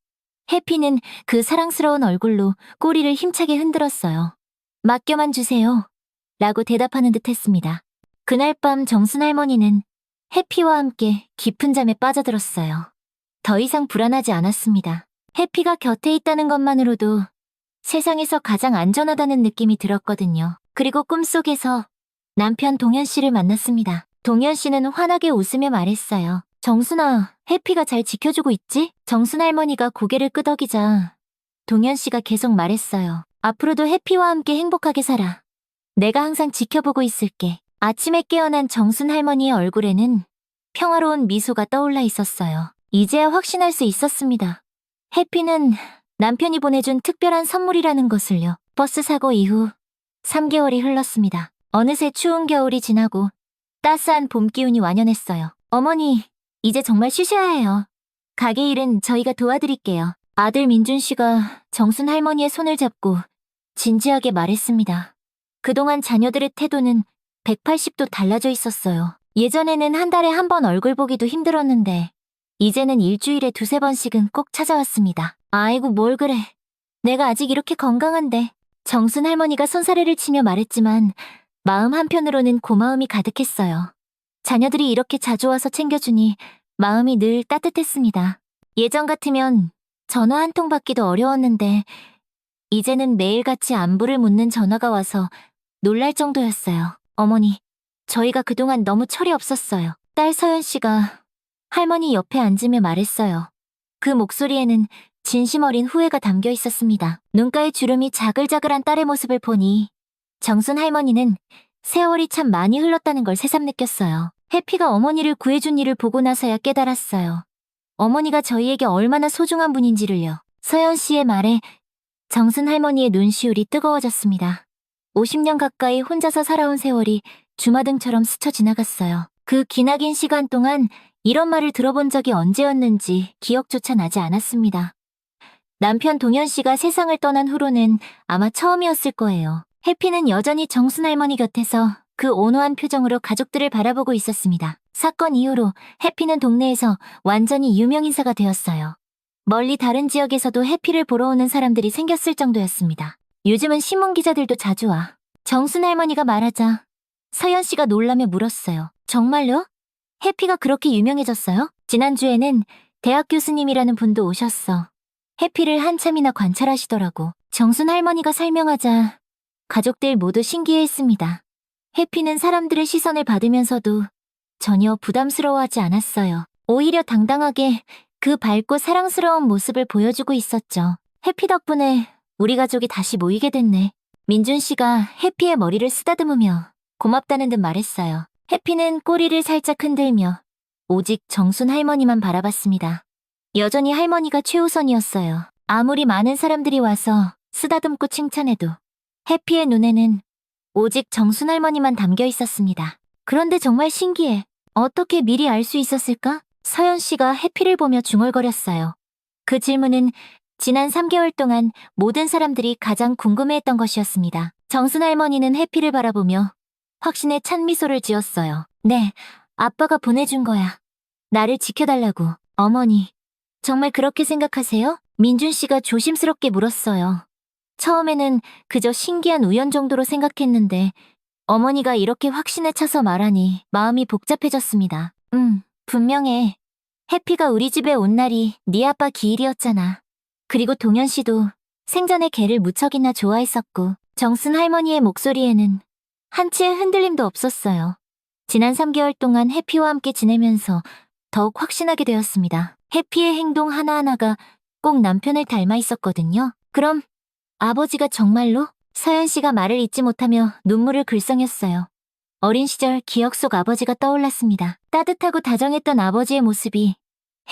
해피는 그 사랑스러운 얼굴로 꼬리를 힘차게 흔들었어요. 맡겨만 주세요. 라고 대답하는 듯 했습니다. 그날 밤 정순 할머니는 해피와 함께 깊은 잠에 빠져들었어요. 더 이상 불안하지 않았습니다. 해피가 곁에 있다는 것만으로도 세상에서 가장 안전하다는 느낌이 들었거든요. 그리고 꿈속에서 남편 동현 씨를 만났습니다. 동현 씨는 환하게 웃으며 말했어요. 정순아, 해피가 잘 지켜주고 있지? 정순 할머니가 고개를 끄덕이자 동현 씨가 계속 말했어요. 앞으로도 해피와 함께 행복하게 살아. 내가 항상 지켜보고 있을게. 아침에 깨어난 정순 할머니의 얼굴에는 평화로운 미소가 떠올라 있었어요. 이제야 확신할 수 있었습니다. 해피는 남편이 보내준 특별한 선물이라는 것을요. 버스 사고 이후 3개월이 흘렀습니다. 어느새 추운 겨울이 지나고 따스한 봄 기운이 완연했어요. 어머니, 이제 정말 쉬셔야 해요. 가게 일은 저희가 도와드릴게요. 아들 민준 씨가 정순 할머니의 손을 잡고 진지하게 말했습니다. 그동안 자녀들의 태도는 180도 달라져 있었어요. 예전에는 한 달에 한 번 얼굴 보기도 힘들었는데 이제는 일주일에 두세 번씩은 꼭 찾아왔습니다. 아이고 뭘 그래. 내가 아직 이렇게 건강한데. 정순 할머니가 손사래를 치며 말했지만 마음 한편으로는 고마움이 가득했어요. 자녀들이 이렇게 자주 와서 챙겨주니 마음이 늘 따뜻했습니다. 예전 같으면 전화 한 통 받기도 어려웠는데 이제는 매일같이 안부를 묻는 전화가 와서 놀랄 정도였어요. 어머니, 저희가 그동안 너무 철이 없었어요. 딸 서연 씨가 할머니 옆에 앉으며 말했어요. 그 목소리에는 진심 어린 후회가 담겨 있었습니다. 눈가에 주름이 자글자글한 딸의 모습을 보니 정순 할머니는 세월이 참 많이 흘렀다는 걸 새삼 느꼈어요. 해피가 어머니를 구해준 일을 보고 나서야 깨달았어요. 어머니가 저희에게 얼마나 소중한 분인지를요. 서연 씨의 말에 정순 할머니의 눈시울이 뜨거워졌습니다. 50년 가까이 혼자서 살아온 세월이 주마등처럼 스쳐 지나갔어요. 그 기나긴 시간 동안 이런 말을 들어본 적이 언제였는지 기억조차 나지 않았습니다. 남편 동현 씨가 세상을 떠난 후로는 아마 처음이었을 거예요. 해피는 여전히 정순 할머니 곁에서 그 온화한 표정으로 가족들을 바라보고 있었습니다. 사건 이후로 해피는 동네에서 완전히 유명인사가 되었어요. 멀리 다른 지역에서도 해피를 보러 오는 사람들이 생겼을 정도였습니다. 요즘은 신문 기자들도 자주 와. 정순 할머니가 말하자 서연 씨가 놀라며 물었어요. 정말요? 해피가 그렇게 유명해졌어요? 지난주에는 대학 교수님이라는 분도 오셨어. 해피를 한참이나 관찰하시더라고. 정순 할머니가 설명하자 가족들 모두 신기해했습니다. 해피는 사람들의 시선을 받으면서도 전혀 부담스러워하지 않았어요. 오히려 당당하게 그 밝고 사랑스러운 모습을 보여주고 있었죠. 해피 덕분에 우리 가족이 다시 모이게 됐네. 민준 씨가 해피의 머리를 쓰다듬으며 고맙다는 듯 말했어요. 해피는 꼬리를 살짝 흔들며 오직 정순 할머니만 바라봤습니다. 여전히 할머니가 최우선이었어요. 아무리 많은 사람들이 와서 쓰다듬고 칭찬해도 해피의 눈에는 오직 정순 할머니만 담겨 있었습니다. 그런데 정말 신기해. 어떻게 미리 알 수 있었을까? 서연 씨가 해피를 보며 중얼거렸어요. 그 질문은 지난 3개월 동안 모든 사람들이 가장 궁금해했던 것이었습니다. 정순 할머니는 해피를 바라보며 확신에 찬 미소를 지었어요. 네, 아빠가 보내준 거야. 나를 지켜달라고. 어머니, 정말 그렇게 생각하세요? 민준 씨가 조심스럽게 물었어요. 처음에는 그저 신기한 우연 정도로 생각했는데 어머니가 이렇게 확신에 차서 말하니 마음이 복잡해졌습니다. 분명해. 해피가 우리 집에 온 날이 네 아빠 기일이었잖아. 그리고 동현 씨도 생전에 걔를 무척이나 좋아했었고 정순 할머니의 목소리에는 한치의 흔들림도 없었어요. 지난 3개월 동안 해피와 함께 지내면서 더욱 확신하게 되었습니다. 해피의 행동 하나하나가 꼭 남편을 닮아 있었거든요. 그럼 아버지가 정말로? 서연 씨가 말을 잇지 못하며 눈물을 글썽였어요. 어린 시절 기억 속 아버지가 떠올랐습니다. 따뜻하고 다정했던 아버지의 모습이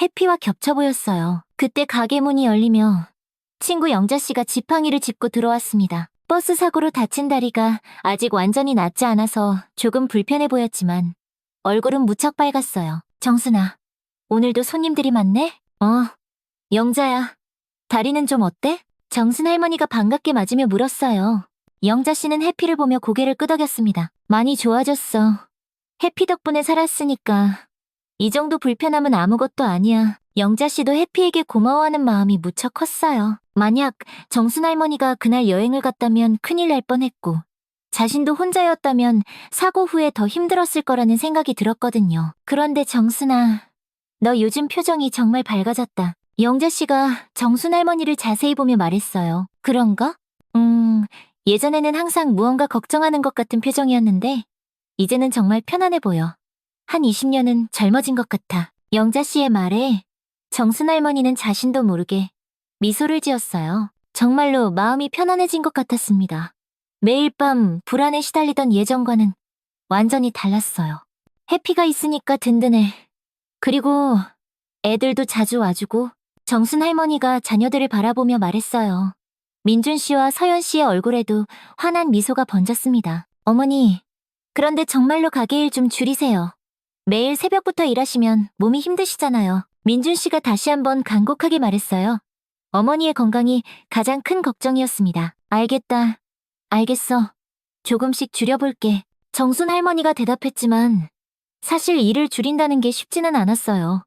해피와 겹쳐 보였어요. 그때 가게 문이 열리며 친구 영자 씨가 지팡이를 짚고 들어왔습니다. 버스 사고로 다친 다리가 아직 완전히 낫지 않아서 조금 불편해 보였지만 얼굴은 무척 빨갔어요. 정순아, 오늘도 손님들이 많네? 영자야. 다리는 좀 어때? 정순 할머니가 반갑게 맞으며 물었어요. 영자 씨는 해피를 보며 고개를 끄덕였습니다. 많이 좋아졌어. 해피 덕분에 살았으니까 이 정도 불편함은 아무것도 아니야. 영자 씨도 해피에게 고마워하는 마음이 무척 컸어요. 만약 정순 할머니가 그날 여행을 갔다면 큰일 날 뻔했고 자신도 혼자였다면 사고 후에 더 힘들었을 거라는 생각이 들었거든요. 그런데 정순아, 너 요즘 표정이 정말 밝아졌다. 영자 씨가 정순 할머니를 자세히 보며 말했어요. 그런가? 예전에는 항상 무언가 걱정하는 것 같은 표정이었는데 이제는 정말 편안해 보여. 한 20년은 젊어진 것 같아. 영자 씨의 말에 정순 할머니는 자신도 모르게 미소를 지었어요. 정말로 마음이 편안해진 것 같았습니다. 매일 밤 불안에 시달리던 예전과는 완전히 달랐어요. 해피가 있으니까 든든해. 그리고 애들도 자주 와주고 정순 할머니가 자녀들을 바라보며 말했어요. 민준 씨와 서연 씨의 얼굴에도 환한 미소가 번졌습니다. 어머니, 그런데 정말로 가게 일 좀 줄이세요. 매일 새벽부터 일하시면 몸이 힘드시잖아요. 민준 씨가 다시 한번 간곡하게 말했어요. 어머니의 건강이 가장 큰 걱정이었습니다. 알겠다. 알겠어. 조금씩 줄여볼게. 정순 할머니가 대답했지만 사실 일을 줄인다는 게 쉽지는 않았어요.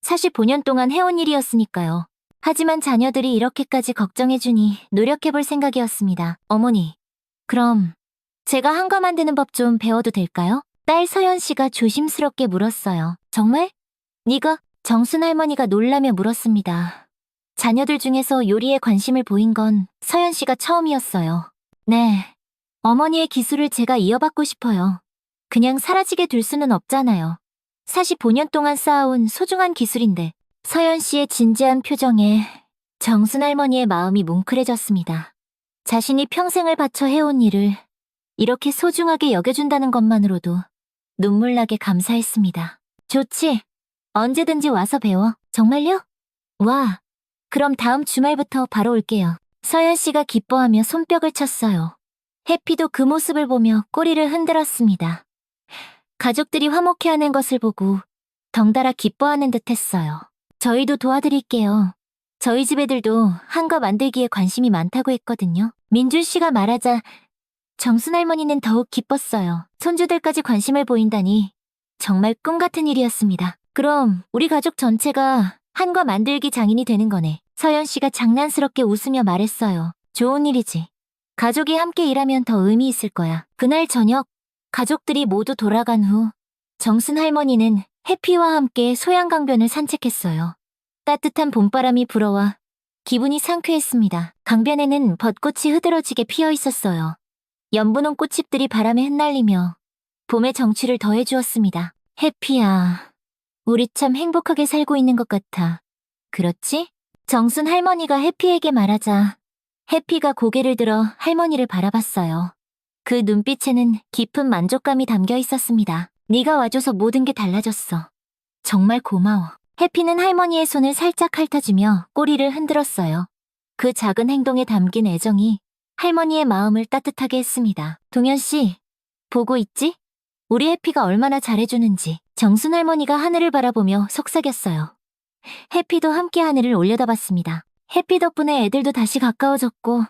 45년 동안 해온 일이었으니까요. 하지만 자녀들이 이렇게까지 걱정해주니 노력해볼 생각이었습니다. 어머니, 그럼 제가 한과 만드는 법 좀 배워도 될까요? 딸 서연 씨가 조심스럽게 물었어요. 정말? 네가? 정순 할머니가 놀라며 물었습니다. 자녀들 중에서 요리에 관심을 보인 건 서연 씨가 처음이었어요. 네. 어머니의 기술을 제가 이어받고 싶어요. 그냥 사라지게 둘 수는 없잖아요. 45년 동안 쌓아온 소중한 기술인데. 서연 씨의 진지한 표정에 정순 할머니의 마음이 뭉클해졌습니다. 자신이 평생을 바쳐 해온 일을 이렇게 소중하게 여겨준다는 것만으로도 눈물나게 감사했습니다. 좋지. 언제든지 와서 배워. 정말요? 와. 그럼 다음 주말부터 바로 올게요. 서연 씨가 기뻐하며 손뼉을 쳤어요. 해피도 그 모습을 보며 꼬리를 흔들었습니다. 가족들이 화목해하는 것을 보고 덩달아 기뻐하는 듯했어요. 저희도 도와드릴게요. 저희 집 애들도 한과 만들기에 관심이 많다고 했거든요. 민준 씨가 말하자 정순 할머니는 더욱 기뻤어요. 손주들까지 관심을 보인다니 정말 꿈 같은 일이었습니다. 그럼 우리 가족 전체가 한과 만들기 장인이 되는 거네. 서연 씨가 장난스럽게 웃으며 말했어요. 좋은 일이지. 가족이 함께 일하면 더 의미 있을 거야. 그날 저녁 가족들이 모두 돌아간 후 정순 할머니는 해피와 함께 소양강변을 산책했어요. 따뜻한 봄바람이 불어와 기분이 상쾌했습니다. 강변에는 벚꽃이 흐드러지게 피어 있었어요. 연분홍 꽃잎들이 바람에 흩날리며 봄의 정취를 더해주었습니다. 해피야, 우리 참 행복하게 살고 있는 것 같아. 그렇지? 정순 할머니가 해피에게 말하자 해피가 고개를 들어 할머니를 바라봤어요. 그 눈빛에는 깊은 만족감이 담겨 있었습니다. 네가 와줘서 모든 게 달라졌어. 정말 고마워. 해피는 할머니의 손을 살짝 핥아주며 꼬리를 흔들었어요. 그 작은 행동에 담긴 애정이 할머니의 마음을 따뜻하게 했습니다. 동현 씨, 보고 있지? 우리 해피가 얼마나 잘해주는지. 정순 할머니가 하늘을 바라보며 속삭였어요. 해피도 함께 하늘을 올려다봤습니다. 해피 덕분에 애들도 다시 가까워졌고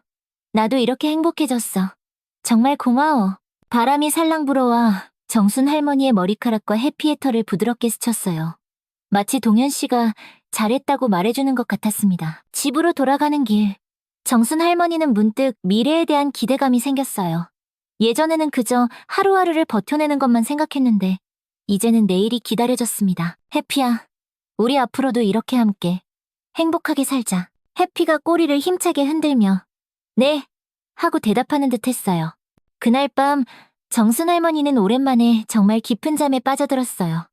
나도 이렇게 행복해졌어. 정말 고마워. 바람이 살랑 불어와 정순 할머니의 머리카락과 해피의 털을 부드럽게 스쳤어요. 마치 동현 씨가 잘했다고 말해주는 것 같았습니다. 집으로 돌아가는 길, 정순 할머니는 문득 미래에 대한 기대감이 생겼어요. 예전에는 그저 하루하루를 버텨내는 것만 생각했는데 이제는 내일이 기다려졌습니다. 해피야, 우리 앞으로도 이렇게 함께 행복하게 살자. 해피가 꼬리를 힘차게 흔들며 네, 하고 대답하는 듯 했어요. 그날 밤 정순 할머니는 오랜만에 정말 깊은 잠에 빠져들었어요.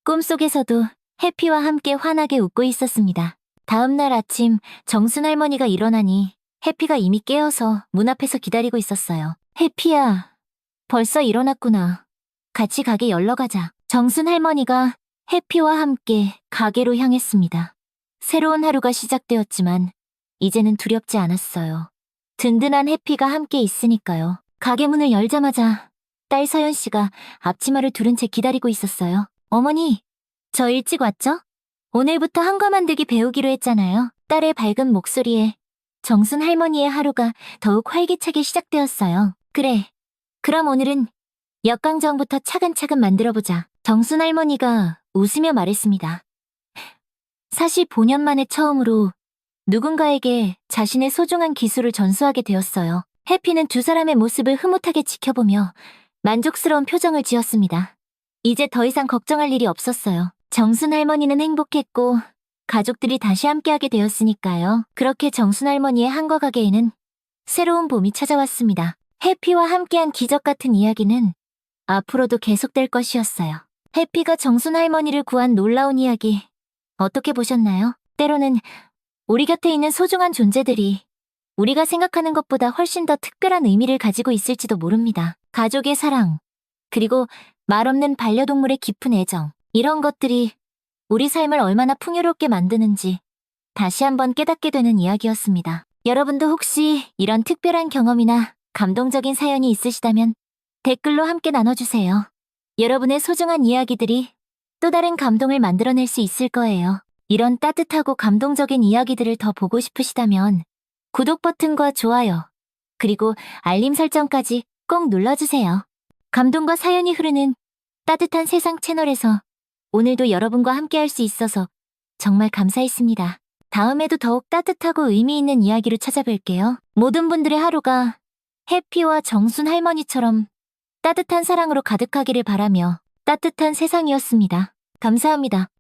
꿈속에서도 해피와 함께 환하게 웃고 있었습니다. 다음 날 아침 정순 할머니가 일어나니 해피가 이미 깨어서 문 앞에서 기다리고 있었어요. 해피야, 벌써 일어났구나. 같이 가게 열러 가자. 정순 할머니가 해피와 함께 가게로 향했습니다. 새로운 하루가 시작되었지만 이제는 두렵지 않았어요. 든든한 해피가 함께 있으니까요. 가게 문을 열자마자 딸 서연 씨가 앞치마를 두른 채 기다리고 있었어요. 어머니, 저 일찍 왔죠? 오늘부터 한과 만들기 배우기로 했잖아요. 딸의 밝은 목소리에 정순 할머니의 하루가 더욱 활기차게 시작되었어요. 그래, 그럼 오늘은 역강정부터 차근차근 만들어보자. 정순 할머니가 웃으며 말했습니다. 사실 5년 만에 처음으로 누군가에게 자신의 소중한 기술을 전수하게 되었어요. 해피는 두 사람의 모습을 흐뭇하게 지켜보며 만족스러운 표정을 지었습니다. 이제 더 이상 걱정할 일이 없었어요. 정순 할머니는 행복했고 가족들이 다시 함께하게 되었으니까요. 그렇게 정순 할머니의 한과 가게에는 새로운 봄이 찾아왔습니다. 해피와 함께한 기적 같은 이야기는 앞으로도 계속될 것이었어요. 해피가 정순 할머니를 구한 놀라운 이야기 어떻게 보셨나요? 때로는 우리 곁에 있는 소중한 존재들이 우리가 생각하는 것보다 훨씬 더 특별한 의미를 가지고 있을지도 모릅니다. 가족의 사랑, 그리고 말없는 반려동물의 깊은 애정, 이런 것들이 우리 삶을 얼마나 풍요롭게 만드는지 다시 한번 깨닫게 되는 이야기였습니다. 여러분도 혹시 이런 특별한 경험이나 감동적인 사연이 있으시다면 댓글로 함께 나눠주세요. 여러분의 소중한 이야기들이 또 다른 감동을 만들어낼 수 있을 거예요. 이런 따뜻하고 감동적인 이야기들을 더 보고 싶으시다면 구독 버튼과 좋아요, 그리고 알림 설정까지 꼭 눌러주세요. 감동과 사연이 흐르는 따뜻한 세상 채널에서 오늘도 여러분과 함께할 수 있어서 정말 감사했습니다. 다음에도 더욱 따뜻하고 의미 있는 이야기로 찾아뵐게요. 모든 분들의 하루가 해피와 정순 할머니처럼 따뜻한 사랑으로 가득하기를 바라며 따뜻한 세상이었습니다. 감사합니다.